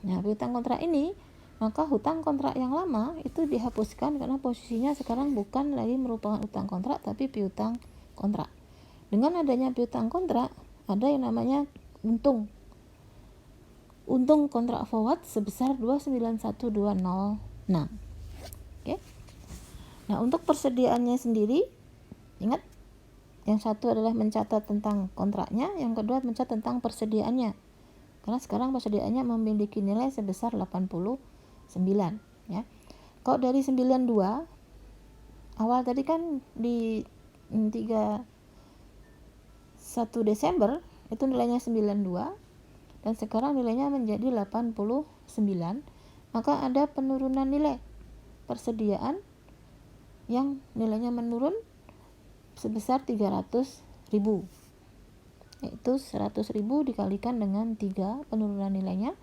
Nah, piutang kontrak ini, maka hutang kontrak yang lama itu dihapuskan karena posisinya sekarang bukan lagi merupakan hutang kontrak tapi piutang kontrak. Dengan adanya piutang kontrak, ada yang namanya untung kontrak forward sebesar 291.206. Oke. Nah, untuk persediaannya sendiri, ingat, yang satu adalah mencatat tentang kontraknya, yang kedua mencatat tentang persediaannya. Karena sekarang persediaannya memiliki nilai sebesar 89 ya. Kalau dari 92 awal tadi kan di 31 Desember itu nilainya 92 dan sekarang nilainya menjadi 89, maka ada penurunan nilai persediaan yang nilainya menurun sebesar 300.000, yaitu 100.000 dikalikan dengan 3 penurunan nilainya,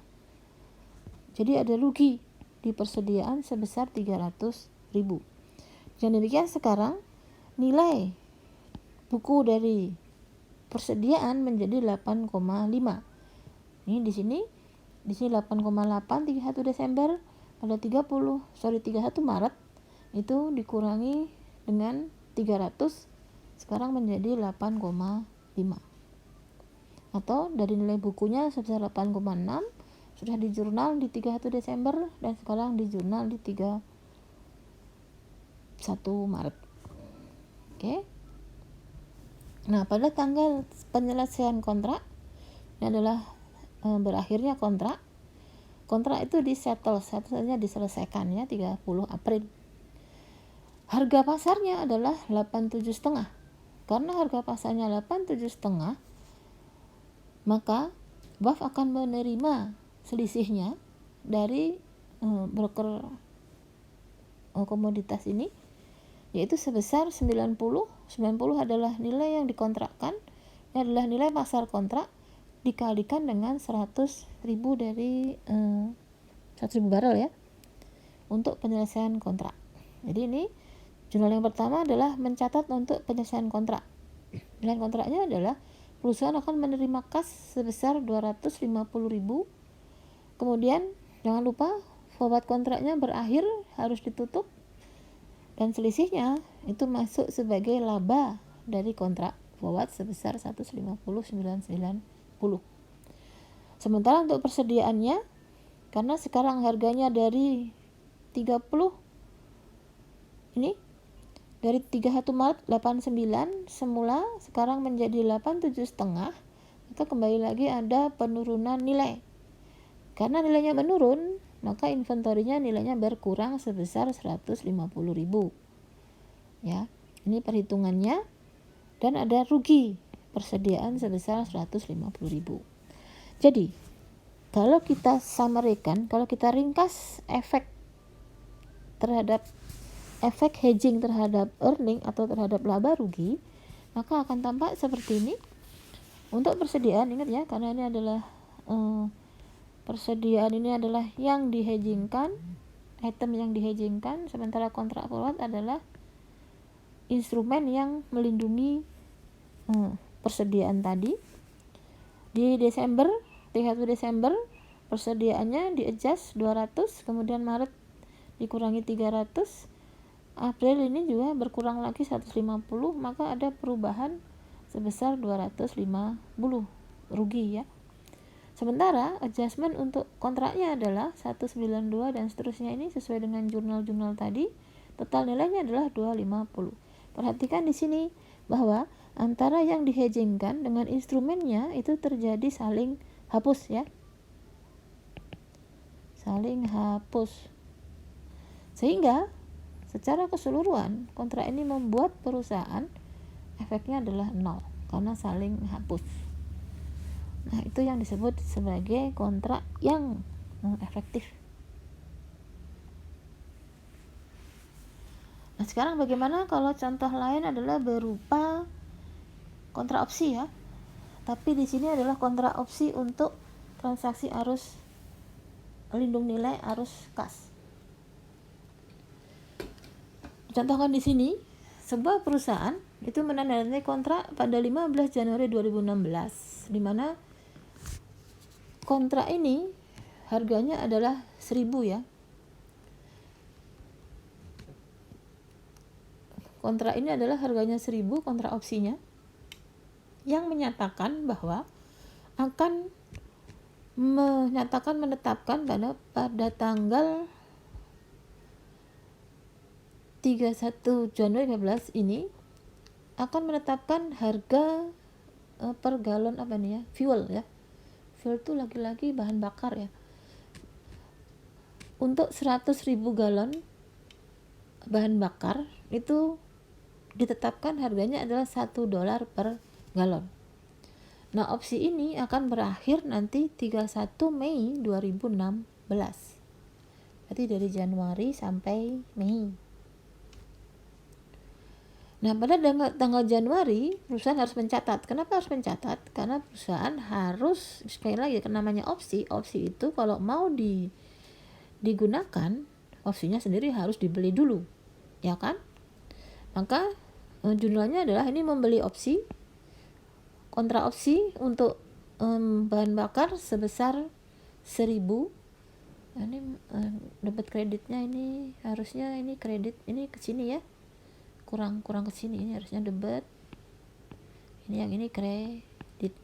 jadi ada rugi di persediaan sebesar 300.000. Dan demikian sekarang nilai buku dari persediaan menjadi 8,5. Ini di sini 8,8 31 Desember, pada 31 Maret itu dikurangi dengan 300, sekarang menjadi 8,5. Atau dari nilai bukunya sebesar 8,6 sudah di jurnal di 31 Desember dan sekarang di jurnal di 31 Maret. Oke. Nah, pada tanggal penyelesaian kontrak, ini adalah berakhirnya kontrak itu setelnya diselesaikan ya 30 April. Harga pasarnya adalah 87,5. Karena harga pasarnya 87,5, maka WAF akan menerima selisihnya dari broker komoditas ini, yaitu sebesar 90 adalah nilai yang dikontrakkan, ini adalah nilai pasar kontrak dikalikan dengan 100.000 dari 100.000 barel ya untuk penyelesaian kontrak. Jadi ini jurnal yang pertama adalah mencatat untuk penyelesaian kontrak. Nilai kontraknya adalah perusahaan akan menerima kas sebesar 250.000. Kemudian jangan lupa forward kontraknya berakhir, harus ditutup, dan selisihnya itu masuk sebagai laba dari kontrak forward sebesar 150.990. Sementara untuk persediaannya, karena sekarang harganya dari 30 ini dari 31 Maret 89 semula sekarang menjadi 87,5, maka kembali lagi ada penurunan nilai. Karena nilainya menurun, maka inventorinya nilainya berkurang sebesar 150.000. Ya, ini perhitungannya, dan ada rugi persediaan sebesar 150.000. Jadi, kalau kita summary-kan, kalau kita ringkas efek hedging terhadap earning atau terhadap laba rugi, maka akan tampak seperti ini. Untuk persediaan, ingat ya, karena ini adalah persediaan ini adalah yang dihedgingkan, item yang dihedgingkan, sementara kontrak forward adalah instrumen yang melindungi persediaan tadi. Di Desember, 31 Desember persediaannya di-adjust 200, kemudian Maret dikurangi 300, April ini juga berkurang lagi 150, maka ada perubahan sebesar 250 rugi ya. Sementara adjustment untuk kontraknya adalah 192 dan seterusnya, ini sesuai dengan jurnal-jurnal tadi, total nilainya adalah 250. Perhatikan di sini bahwa antara yang dihedgingkan dengan instrumennya itu terjadi saling hapus ya. Saling hapus. Sehingga secara keseluruhan kontrak ini membuat perusahaan efeknya adalah 0 karena saling hapus. Nah, itu yang disebut sebagai kontrak yang efektif. Nah, sekarang bagaimana kalau contoh lain adalah berupa kontrak opsi ya. Tapi di sini adalah kontrak opsi untuk transaksi arus lindung nilai arus kas. Contohkan di sini, sebuah perusahaan itu menandatangani kontrak pada 15 Januari 2016, di mana kontrak ini harganya adalah 1.000 ya. Kontrak ini adalah harganya 1.000, kontrak opsinya, yang menyatakan bahwa akan menetapkan pada tanggal 31 Januari 2015 ini akan menetapkan harga per galon fuel ya. Fuel itu lagi-lagi bahan bakar ya. Untuk 100.000 galon bahan bakar itu ditetapkan harganya adalah $1 per galon. Nah, opsi ini akan berakhir nanti 31 Mei 2016. Berarti dari Januari sampai Mei. Nah, pada tanggal Januari perusahaan harus mencatat. Kenapa harus mencatat? Karena perusahaan harus, sekali lagi namanya opsi itu kalau mau digunakan, opsinya sendiri harus dibeli dulu, ya kan? Maka judulnya adalah ini membeli opsi, kontrak opsi untuk bahan bakar sebesar 1.000. Nah, ini dapat kreditnya, ini harusnya ini kredit ini ke sini ya. Kurang ke sini, ini harusnya debit. Ini yang ini kredit.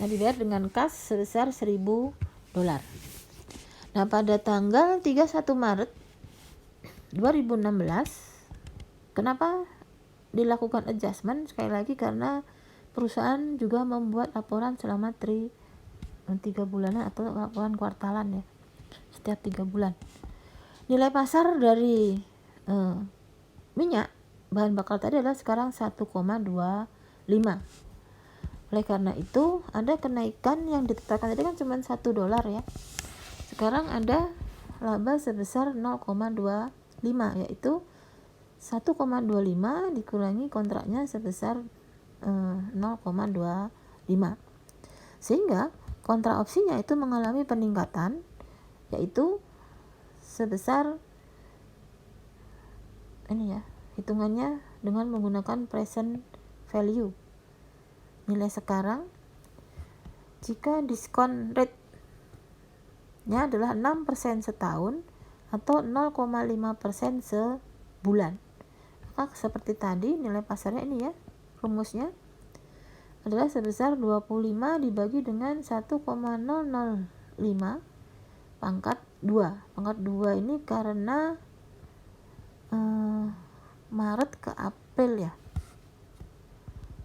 Nah, dibayar dengan kas sebesar $1.000. Nah, pada tanggal 31 Maret 2016, kenapa dilakukan adjustment? Sekali lagi karena perusahaan juga membuat laporan selama 3 bulanan atau laporan kuartalan ya, setiap 3 bulan. Nilai pasar dari minyak bahan bakar tadi adalah sekarang 1,25. Oleh karena itu ada kenaikan yang ditetapkan tadi kan cuma $1 ya. Sekarang ada laba sebesar 0,25, yaitu 1,25 dikurangi kontraknya sebesar 0,25. Sehingga kontrak opsinya itu mengalami peningkatan, yaitu sebesar ini ya, hitungannya dengan menggunakan present value, nilai sekarang, jika diskon rate nya adalah 6% setahun atau 0,5% sebulan. Maka seperti tadi nilai pasarnya ini ya, rumusnya adalah sebesar 25 dibagi dengan 1,005 pangkat 2. Pangkat 2 ini karena Maret ke April ya.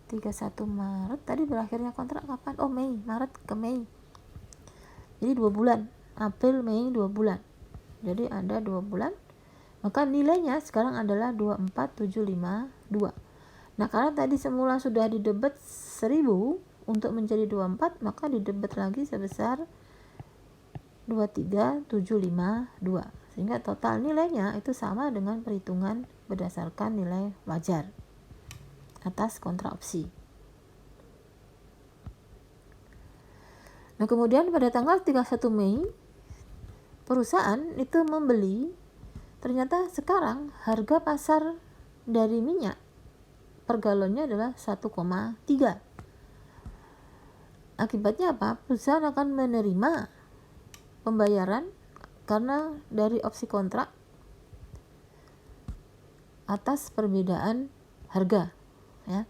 31 Maret tadi berakhirnya kontrak kapan? Oh, Mei, Maret ke Mei. Jadi 2 bulan. April, Mei 2 bulan. Jadi ada 2 bulan. Maka nilainya sekarang adalah 24752. Nah, karena tadi semula sudah didebet 1.000 untuk menjadi 24, maka didebet lagi sebesar 23752. Sehingga total nilainya itu sama dengan perhitungan berdasarkan nilai wajar atas kontrak opsi. Nah, kemudian pada tanggal 31 Mei perusahaan itu membeli, ternyata sekarang harga pasar dari minyak per galonnya adalah 1,3. Akibatnya apa? Perusahaan akan menerima pembayaran karena dari opsi kontrak atas perbedaan harga, ya.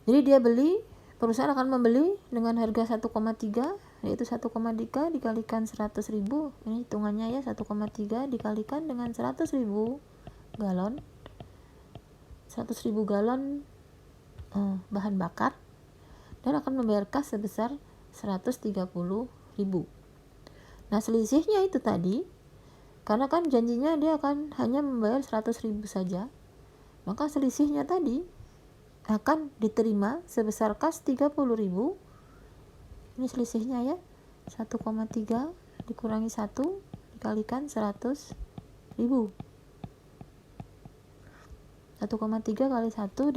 Jadi dia beli, perusahaan akan membeli dengan harga 1,3, yaitu 1,3 dikalikan 100.000. Ini hitungannya ya, 1,3 dikalikan dengan 100.000 galon. 100.000 galon bahan bakar, dan akan membayar kas sebesar 130.000. Nah, selisihnya itu tadi, karena kan janjinya dia akan hanya membayar 100.000 saja, maka selisihnya tadi akan diterima sebesar kas 30.000. Ini selisihnya ya, 1,3 dikurangi 1 dikalikan 100.000. 1,3 kali 1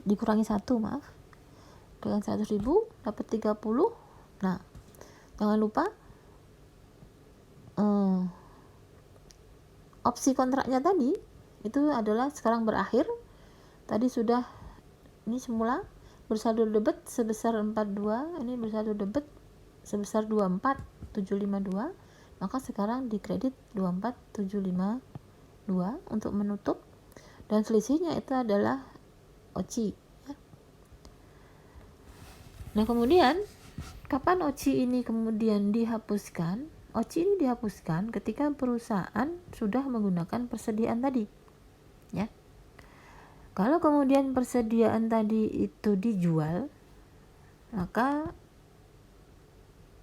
dikurangi 1, maaf. Dengan 100.000 dapat 30. Nah, jangan lupa opsi kontraknya tadi itu adalah sekarang berakhir. Tadi sudah, ini semula bersaldo debit sebesar 42, ini bersaldo debit sebesar 24.752, maka sekarang dikredit 24.752 untuk menutup, dan selisihnya itu adalah OCI, ya. Nah, kemudian kapan OCI ini kemudian dihapuskan? OCI ini dihapuskan ketika perusahaan sudah menggunakan persediaan tadi, ya. Kalau kemudian persediaan tadi itu dijual, maka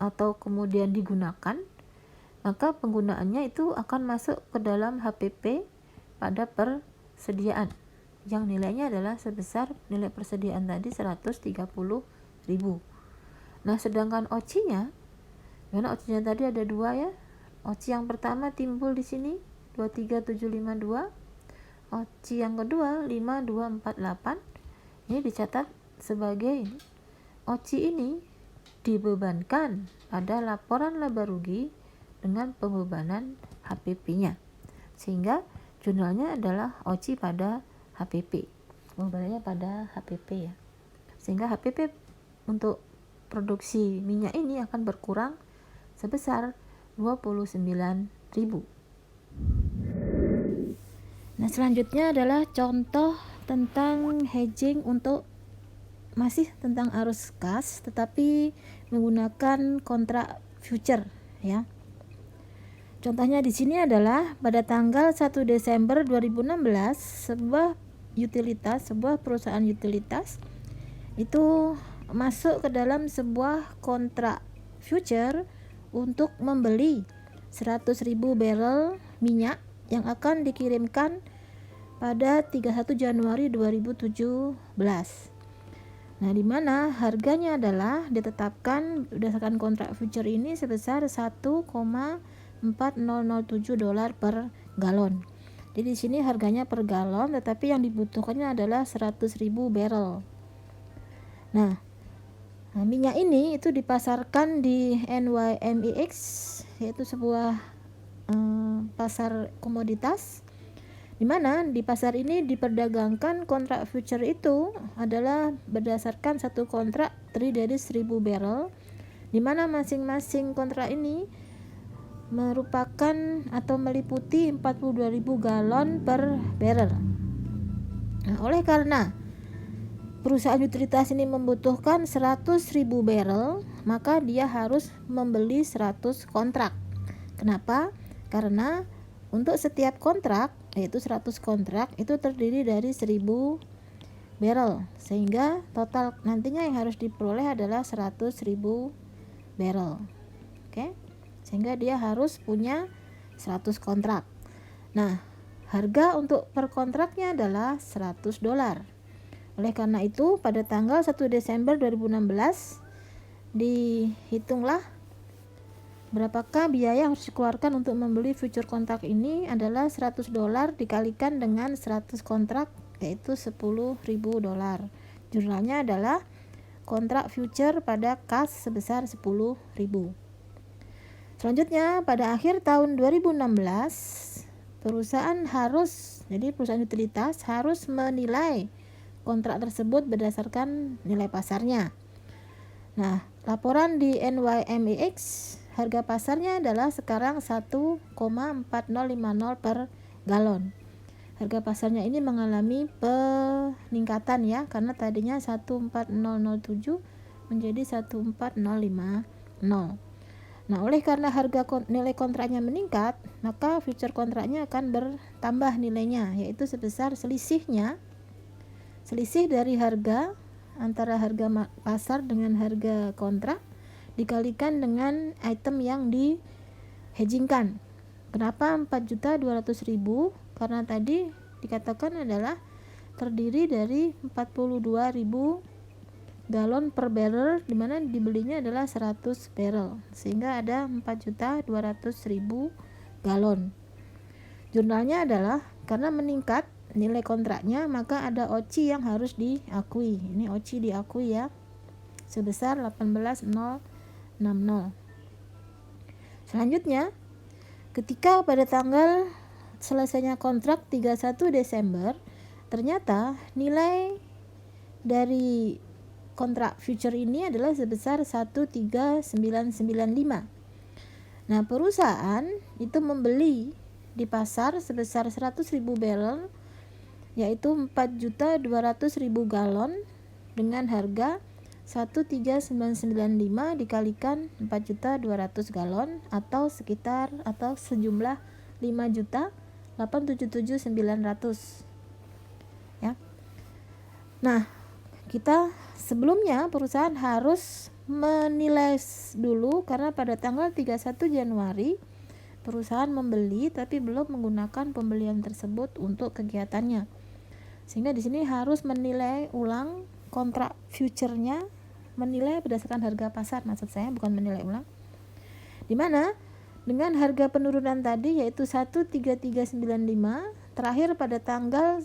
atau kemudian digunakan, maka penggunaannya itu akan masuk ke dalam HPP pada persediaan yang nilainya adalah sebesar nilai persediaan tadi 130.000. Nah, sedangkan OCI-nya, karena OCI-nya tadi ada dua ya. OCI yang pertama timbul di sini 23.752. OCI yang kedua 5248. Ini dicatat sebagai OCI ini dibebankan pada laporan laba rugi dengan pembebanan HPP-nya. Sehingga jurnalnya adalah OCI pada HPP. Pembebanannya pada HPP, ya. Sehingga HPP untuk produksi minyak ini akan berkurang sebesar 29.000. Nah, selanjutnya adalah contoh tentang hedging untuk masih tentang arus kas tetapi menggunakan kontrak future, ya. Contohnya di sini adalah pada tanggal 1 Desember 2016 sebuah perusahaan utilitas itu masuk ke dalam sebuah kontrak future untuk membeli 100.000 barrel minyak yang akan dikirimkan pada 31 Januari 2017. Nah, di mana harganya adalah ditetapkan berdasarkan kontrak future ini sebesar 1,4007 dolar per galon. Jadi di sini harganya per galon, tetapi yang dibutuhkannya adalah 100.000 barrel. Nah, minyak ini itu dipasarkan di NYMEX, yaitu sebuah pasar komoditas, di mana di pasar ini diperdagangkan kontrak future itu adalah berdasarkan satu kontrak terdiri dari 1.000 barrel, di mana masing-masing kontrak ini merupakan atau meliputi 42.000 galon per barrel. Nah, oleh karena perusahaan utilitas ini membutuhkan 100.000 barrel, maka dia harus membeli 100 kontrak. Kenapa? Karena untuk setiap kontrak, yaitu 100 kontrak, itu terdiri dari 1.000 barrel, sehingga total nantinya yang harus diperoleh adalah 100.000 barrel. Oke? Sehingga dia harus punya 100 kontrak. Nah, harga untuk per kontraknya adalah $100. Oleh karena itu, pada tanggal 1 Desember 2016 dihitunglah berapakah biaya yang harus dikeluarkan untuk membeli future kontrak ini adalah $100 dikalikan dengan 100 kontrak, yaitu $10.000. Jurnalnya adalah kontrak future pada kas sebesar 10.000. Selanjutnya pada akhir tahun 2016 perusahaan utilitas harus menilai kontrak tersebut berdasarkan nilai pasarnya. Nah, laporan di NYMEX harga pasarnya adalah sekarang 1,4050 per galon. Harga pasarnya ini mengalami peningkatan ya, karena tadinya 14007 menjadi 14050. Nah, oleh karena nilai kontraknya meningkat, maka future kontraknya akan bertambah nilainya, yaitu sebesar selisih dari harga antara harga pasar dengan harga kontrak dikalikan dengan item yang di hedgingkan. Kenapa 4.200.000? Karena tadi dikatakan adalah terdiri dari 42.000 galon per barrel, dimana dibelinya adalah 100 barrel, sehingga ada 4.200.000 galon. Jurnalnya adalah karena meningkat nilai kontraknya, maka ada OCI yang harus diakui. Ini OCI diakui ya, sebesar 18.060. Selanjutnya, ketika pada tanggal selesainya kontrak 31 Desember, ternyata nilai dari kontrak future ini adalah sebesar 13995. Nah, perusahaan itu membeli di pasar sebesar 100.000 barrel, yaitu 4.200.000 galon dengan harga 13995 dikalikan 4.200 galon atau sejumlah 5.877.900 ya. Nah, kita sebelumnya perusahaan harus menilai dulu, karena pada tanggal 31 Januari perusahaan membeli tapi belum menggunakan pembelian tersebut untuk kegiatannya, sehingga di sini harus menilai ulang kontrak future-nya, menilai berdasarkan harga pasar, maksud saya, bukan menilai ulang, dimana dengan harga penurunan tadi yaitu 13395 terakhir pada tanggal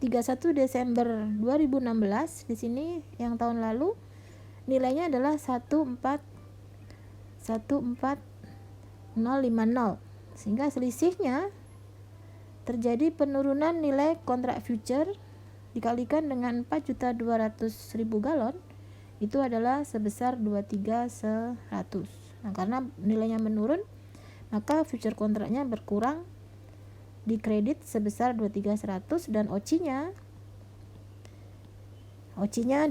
31 Desember 2016. Di sini yang tahun lalu nilainya adalah 14050, sehingga selisihnya terjadi penurunan nilai kontrak future dikalikan dengan 4.200.000 galon, itu adalah sebesar 23.100. Nah, karena nilainya menurun, maka future kontraknya berkurang di kredit sebesar 23.100 dan OCI-nya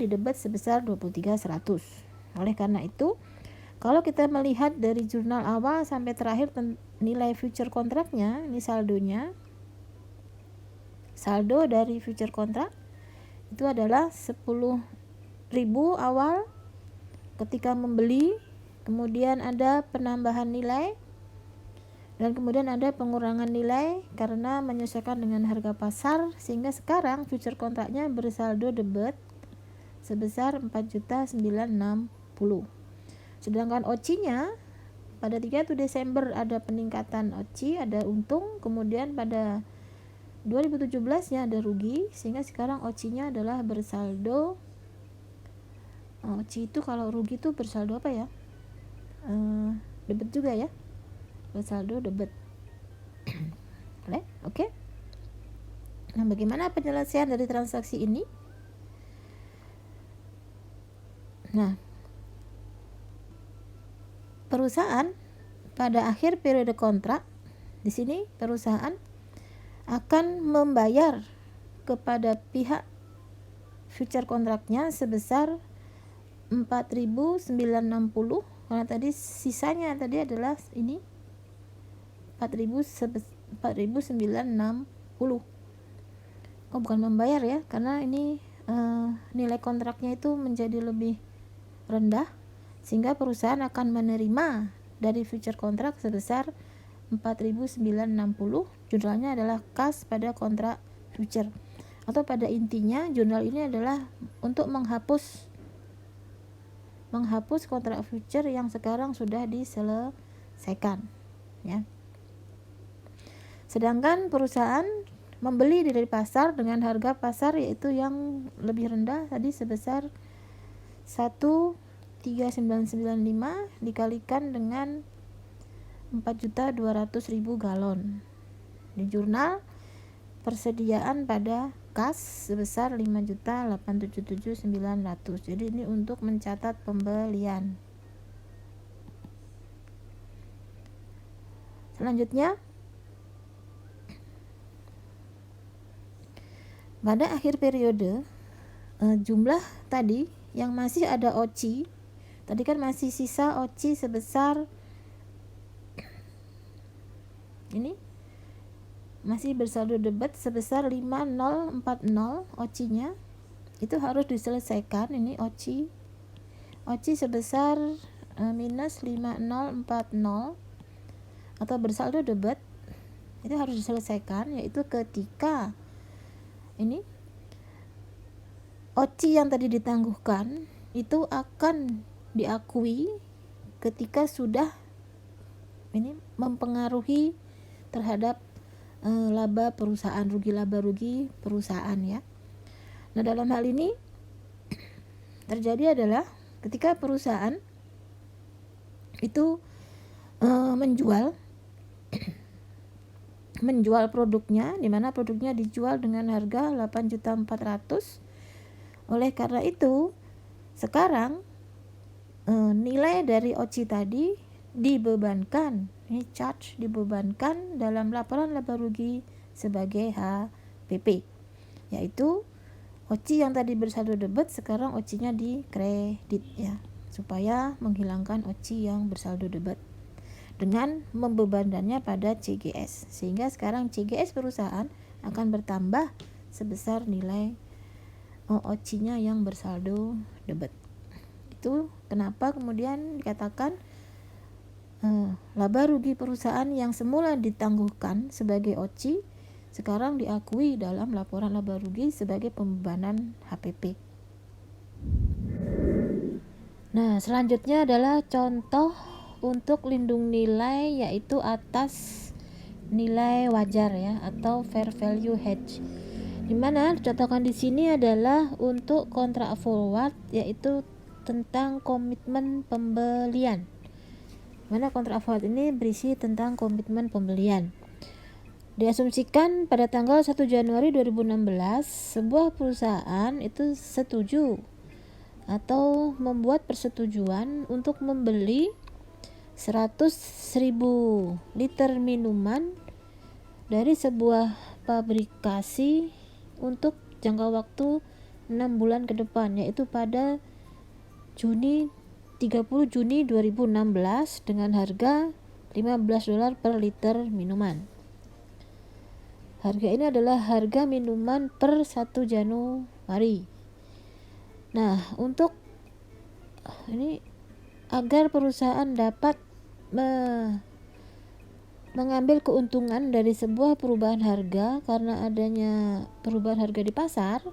didebet sebesar 23.100. Oleh karena itu, kalau kita melihat dari jurnal awal sampai terakhir nilai future kontraknya, ini saldo dari future kontrak itu adalah 10.000 awal ketika membeli, kemudian ada penambahan nilai, dan kemudian ada pengurangan nilai karena menyesuaikan dengan harga pasar, sehingga sekarang future kontraknya bersaldo debit sebesar 4.960. Sedangkan OCI-nya pada 31 Desember ada peningkatan OCI, ada untung, kemudian pada 2017-nya ada rugi, sehingga sekarang OCI-nya adalah bersaldo. OCI itu kalau rugi itu bersaldo apa ya? Debit juga ya, bersaldo debit. Oke. Nah, bagaimana penyelesaian dari transaksi ini? Nah, perusahaan pada akhir periode kontrak, di sini perusahaan akan membayar kepada pihak future kontraknya sebesar 4.960, karena tadi sisanya tadi adalah ini 4.960. Bukan membayar ya, karena ini nilai kontraknya itu menjadi lebih rendah, sehingga perusahaan akan menerima dari future kontrak sebesar 4.960. Jurnalnya adalah kas pada kontrak future, atau pada intinya jurnal ini adalah untuk menghapus kontrak future yang sekarang sudah diselesaikan ya. Sedangkan perusahaan membeli dari pasar dengan harga pasar yaitu yang lebih rendah tadi sebesar 1.3995 dikalikan dengan 4.200.000 galon. Di jurnal persediaan pada kas sebesar 5.877.900. Jadi ini untuk mencatat pembelian. Selanjutnya, pada akhir periode, jumlah tadi yang masih ada OCI, tadi kan masih sisa OCI sebesar ini, masih bersaldo debit sebesar 5040 OCI-nya itu harus diselesaikan. Ini OCI sebesar minus 5040 atau bersaldo debit itu harus diselesaikan, yaitu ketika ini OCI yang tadi ditangguhkan itu akan diakui ketika sudah ini mempengaruhi terhadap laba perusahaan, rugi laba rugi perusahaan ya. Nah, dalam hal ini terjadi adalah ketika perusahaan itu menjual produknya, di mana produknya dijual dengan harga 8.400.000. Oleh karena itu, sekarang nilai dari OCI tadi dibebankan, ini charge dibebankan dalam laporan laba rugi sebagai HPP, yaitu OCI yang tadi bersaldo debit sekarang OCI-nya dikredit ya, supaya menghilangkan OCI yang bersaldo debit dengan membebankannya pada CGS, sehingga sekarang CGS perusahaan akan bertambah sebesar nilai OCI-nya yang bersaldo debit. Itu kenapa kemudian dikatakan laba rugi perusahaan yang semula ditangguhkan sebagai OCI sekarang diakui dalam laporan laba rugi sebagai pembebanan HPP. Nah, selanjutnya adalah contoh untuk lindung nilai, yaitu atas nilai wajar ya, atau fair value hedge. Dimana dicontohkan di sini adalah untuk kontrak forward, yaitu tentang komitmen pembelian. Mana kontrak forward ini berisi tentang komitmen pembelian. Diasumsikan pada tanggal 1 Januari 2016 sebuah perusahaan itu setuju atau membuat persetujuan untuk membeli 100.000 liter minuman dari sebuah pabrikasi untuk jangka waktu 6 bulan ke depan, yaitu pada 30 Juni 2016 dengan harga $15 per liter minuman. Harga ini adalah harga minuman per 1 Januari. Nah, untuk ini agar perusahaan dapat mengambil keuntungan dari sebuah perubahan harga karena adanya perubahan harga di pasar,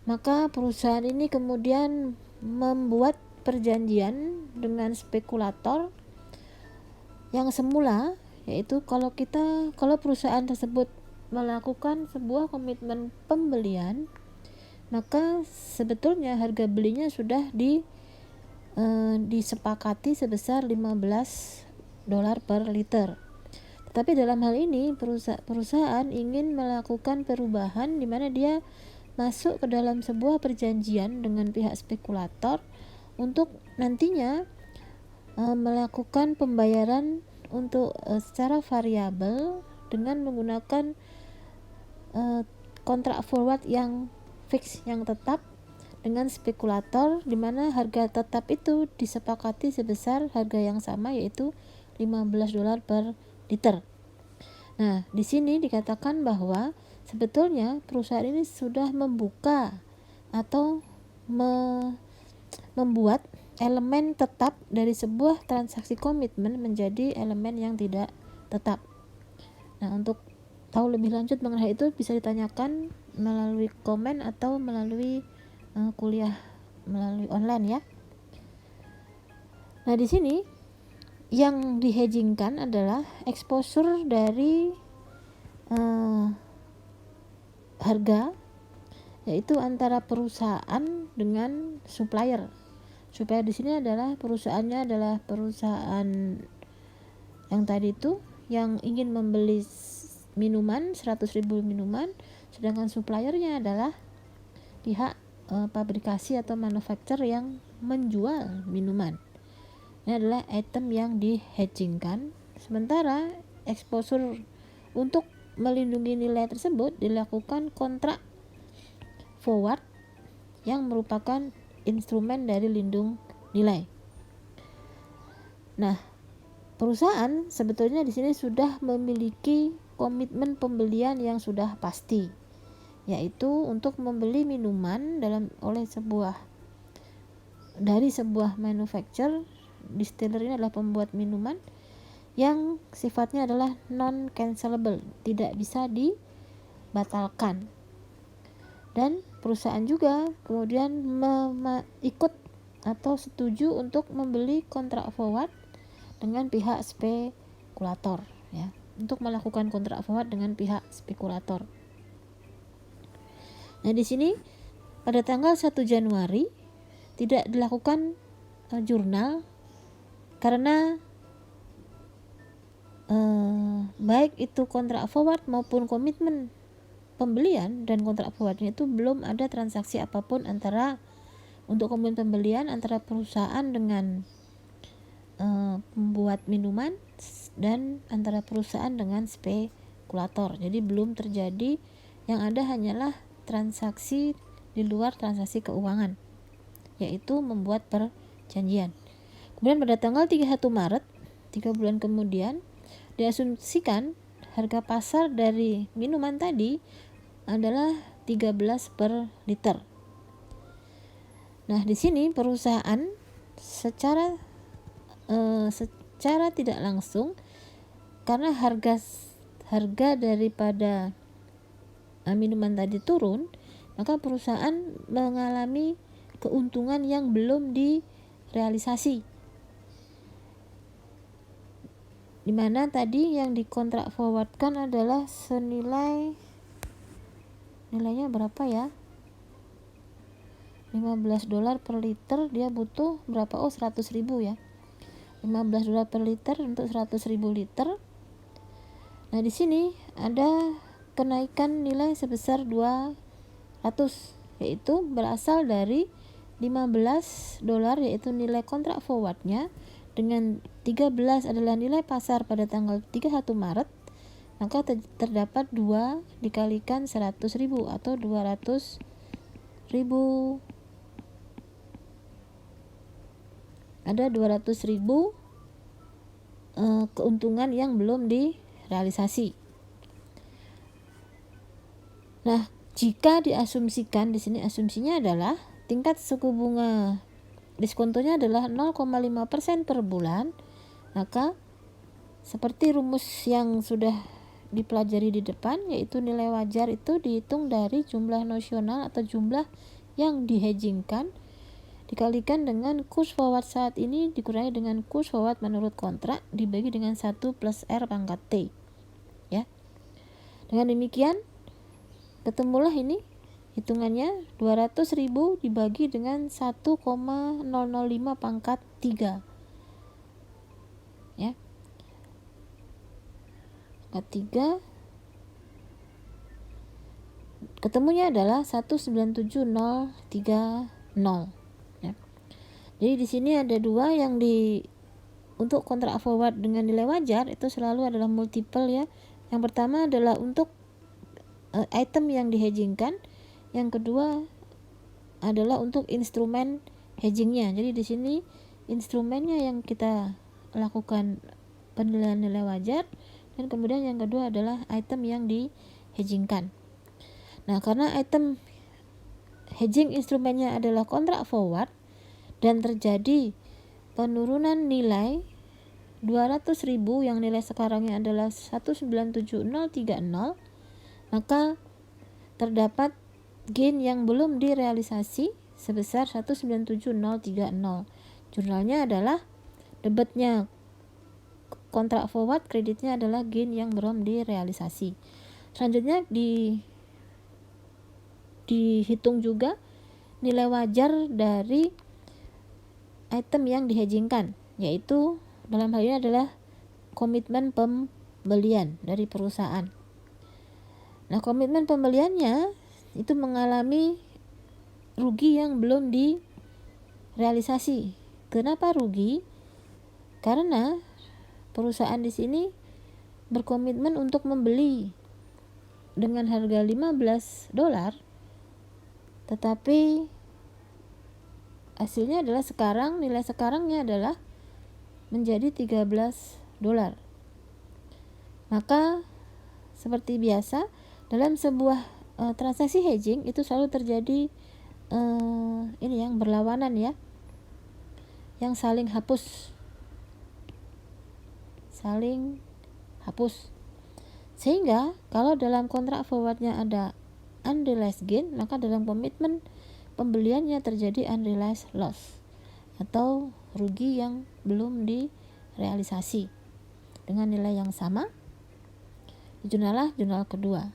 maka perusahaan ini kemudian membuat perjanjian dengan spekulator yang semula, yaitu kalau perusahaan tersebut melakukan sebuah komitmen pembelian, maka sebetulnya harga belinya sudah disepakati sebesar $15 per liter. Tetapi dalam hal ini perusahaan ingin melakukan perubahan di mana dia masuk ke dalam sebuah perjanjian dengan pihak spekulator untuk nantinya melakukan pembayaran untuk secara variabel dengan menggunakan kontrak forward yang fix, yang tetap dengan spekulator, di mana harga tetap itu disepakati sebesar harga yang sama, yaitu $15 per liter. Nah, di sini dikatakan bahwa sebetulnya perusahaan ini sudah membuka atau membuat elemen tetap dari sebuah transaksi komitmen menjadi elemen yang tidak tetap. Nah, untuk tahu lebih lanjut mengenai itu bisa ditanyakan melalui komen atau melalui kuliah melalui online ya. Nah, di sini yang dihedgingkan adalah exposure dari harga, yaitu antara perusahaan dengan supplier. Supplier di sini adalah perusahaannya adalah perusahaan Yang tadi itu yang ingin membeli minuman 100.000 minuman, sedangkan suppliernya adalah pihak pabrikasi atau manufacturer yang menjual minuman. Ini adalah item yang di-hedgingkan, sementara exposure untuk melindungi nilai tersebut dilakukan kontrak forward yang merupakan instrumen dari lindung nilai. Nah, perusahaan sebetulnya di sini sudah memiliki komitmen pembelian yang sudah pasti, yaitu untuk membeli minuman dari sebuah manufacturer. Distiller ini adalah pembuat minuman yang sifatnya adalah non-cancelable, tidak bisa dibatalkan. Dan perusahaan juga kemudian ikut atau setuju untuk membeli kontrak forward dengan pihak spekulator, ya, untuk melakukan kontrak forward dengan pihak spekulator. Nah, di sini pada tanggal 1 Januari tidak dilakukan jurnal karena baik itu kontrak forward maupun komitmen pembelian dan kontrak forwardnya itu belum ada transaksi apapun untuk komitmen pembelian antara perusahaan dengan pembuat minuman dan antara perusahaan dengan spekulator. Jadi belum terjadi, yang ada hanyalah transaksi di luar transaksi keuangan, yaitu membuat perjanjian. Kemudian pada tanggal 31 Maret, 3 bulan kemudian, diasumsikan harga pasar dari minuman tadi adalah 13 per liter. Nah, di sini perusahaan secara tidak langsung, karena harga daripada minuman tadi turun, maka perusahaan mengalami keuntungan yang belum direalisasi, dimana tadi yang dikontrak forwardkan adalah nilainya berapa ya, $15 per liter. Dia butuh berapa? 100.000 ya, $15 per liter untuk 100.000 liter. Nah, di sini ada kenaikan nilai sebesar 200, yaitu berasal dari $15, yaitu nilai kontrak forwardnya, dengan 13 adalah nilai pasar pada tanggal 31 Maret, maka terdapat 2 dikalikan 100.000 atau 200.000. Ada 200.000 keuntungan yang belum direalisasi. Nah, jika diasumsikan, di sini asumsinya adalah tingkat suku bunga diskontonya adalah 0,5% per bulan, maka seperti rumus yang sudah dipelajari di depan, yaitu nilai wajar itu dihitung dari jumlah nosional atau jumlah yang dihedgingkan dikalikan dengan kurs forward saat ini dikurangi dengan kurs forward menurut kontrak dibagi dengan 1 plus R pangkat T, ya. Dengan demikian ketemulah ini hitungannya 200.000 dibagi dengan 1,005 pangkat 3, ya, pangkat 3, ketemunya adalah 197.030, ya. Jadi di sini ada dua yang untuk kontrak forward dengan nilai wajar itu selalu adalah multiple, ya. Yang pertama adalah untuk item yang dihedgingkan, yang kedua adalah untuk instrumen hedgingnya. Jadi di sini instrumennya yang kita lakukan penilaian nilai wajar, dan kemudian yang kedua adalah item yang dihedgingkan. Nah, karena item hedging instrumennya adalah kontrak forward dan terjadi penurunan nilai 200.000 yang nilai sekarangnya adalah 197.030, maka terdapat gain yang belum direalisasi sebesar 197.030. Jurnalnya adalah debitnya kontrak forward, kreditnya adalah gain yang belum direalisasi. Selanjutnya dihitung juga nilai wajar dari item yang dihedgingkan, yaitu dalam hal ini adalah komitmen pembelian dari perusahaan. Nah, komitmen pembeliannya itu mengalami rugi yang belum direalisasi. Kenapa rugi? Karena perusahaan di sini berkomitmen untuk membeli dengan harga $15, tetapi hasilnya adalah nilai sekarangnya adalah menjadi $13. Maka seperti biasa dalam sebuah transaksi hedging itu selalu terjadi ini yang berlawanan ya, yang saling hapus. Sehingga kalau dalam kontrak forwardnya ada unrealized gain, maka dalam komitmen pembeliannya terjadi unrealized loss atau rugi yang belum direalisasi dengan nilai yang sama di jurnal kedua.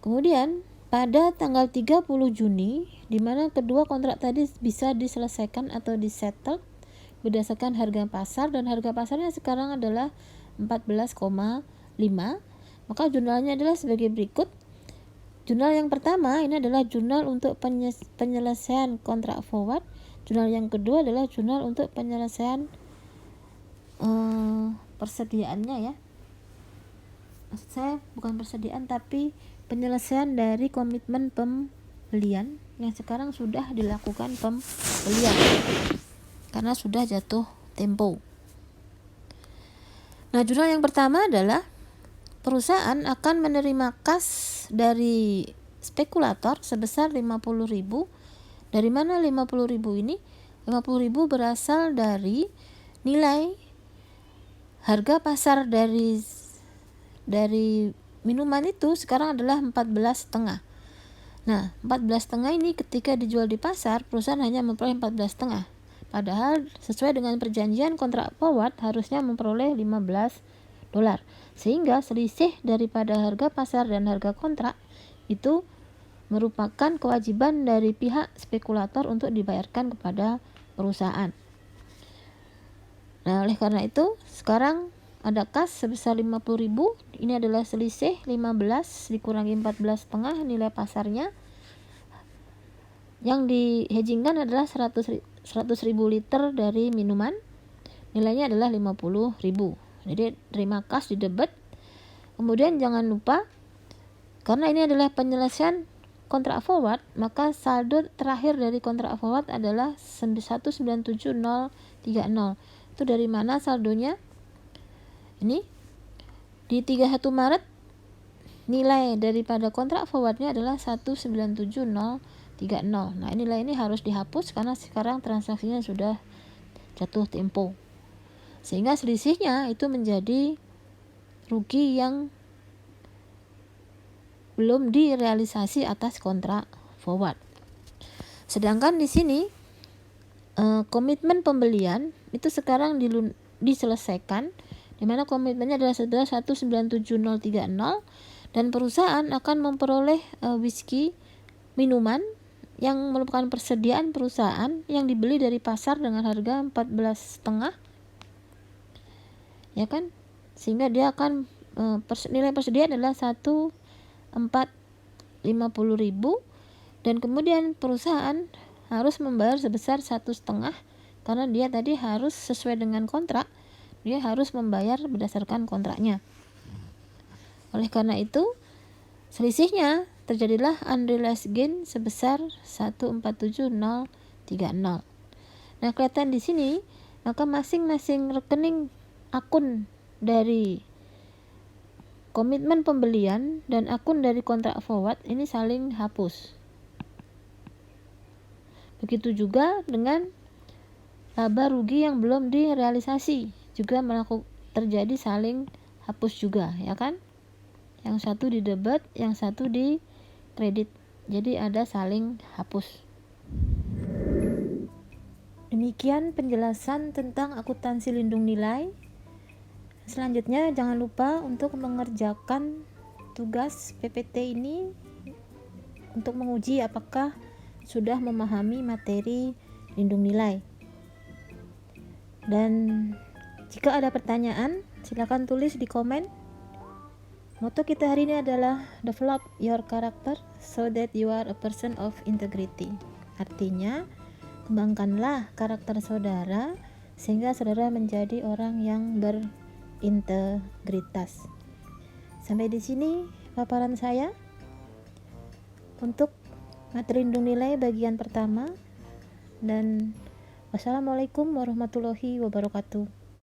Kemudian pada tanggal 30 Juni di mana kedua kontrak tadi bisa diselesaikan atau disettle berdasarkan harga pasar, dan harga pasarnya sekarang adalah 14,5, maka jurnalnya adalah sebagai berikut. Jurnal yang pertama ini adalah jurnal untuk penyelesaian kontrak forward. Jurnal yang kedua adalah jurnal untuk penyelesaian persediaannya ya. Maksud saya bukan persediaan tapi penyelesaian dari komitmen pembelian yang sekarang sudah dilakukan pembelian karena sudah jatuh tempo. Nah, jurnal yang pertama adalah perusahaan akan menerima kas dari spekulator sebesar 50.000. Dari mana 50.000 ini? 50.000 berasal dari nilai harga pasar dari minuman itu sekarang adalah 14,5. Nah, 14,5 ini ketika dijual di pasar, perusahaan hanya memperoleh 14,5. Padahal sesuai dengan perjanjian kontrak forward harusnya memperoleh $15. Sehingga selisih daripada harga pasar dan harga kontrak itu merupakan kewajiban dari pihak spekulator untuk dibayarkan kepada perusahaan. Nah, oleh karena itu sekarang ada kas sebesar 50.000. Ini adalah selisih 15 dikurangi 14,5 nilai pasarnya. Yang di-hedgingkan adalah 100.000 liter dari minuman. Nilainya adalah 50.000. Jadi terima kas di debit. Kemudian jangan lupa, karena ini adalah penyelesaian kontrak forward, maka saldo terakhir dari kontrak forward adalah 197.030. Itu dari mana saldonya? Ini di 31 Maret nilai daripada kontrak forwardnya adalah 197.030. Nah, nilai ini harus dihapus karena sekarang transaksinya sudah jatuh tempo. Sehingga selisihnya itu menjadi rugi yang belum direalisasi atas kontrak forward. Sedangkan di sini komitmen pembelian itu sekarang diselesaikan, di mana komitmennya adalah 197.030 dan perusahaan akan memperoleh whisky minuman yang merupakan persediaan perusahaan yang dibeli dari pasar dengan harga 14,5, ya kan, sehingga dia akan nilai persediaan adalah 1.450.000 dan kemudian perusahaan harus membayar sebesar 1,5 karena dia tadi harus sesuai dengan kontrak, dia harus membayar berdasarkan kontraknya. Oleh karena itu selisihnya terjadilah unrealized gain sebesar 147.030. Nah, kelihatan di sini, maka masing-masing rekening akun dari komitmen pembelian dan akun dari kontrak forward ini saling hapus. Begitu juga dengan laba rugi yang belum direalisasi juga terjadi saling hapus juga, ya kan? Yang satu di debit, yang satu di kredit. Jadi ada saling hapus. Demikian penjelasan tentang akuntansi lindung nilai. Selanjutnya jangan lupa untuk mengerjakan tugas PPT ini untuk menguji apakah sudah memahami materi lindung nilai. Dan jika ada pertanyaan, silakan tulis di komen. Moto kita hari ini adalah develop your character so that you are a person of integrity. Artinya, kembangkanlah karakter saudara sehingga saudara menjadi orang yang berintegritas. Sampai di sini paparan saya untuk materi indung nilai bagian pertama, dan wassalamualaikum warahmatullahi wabarakatuh.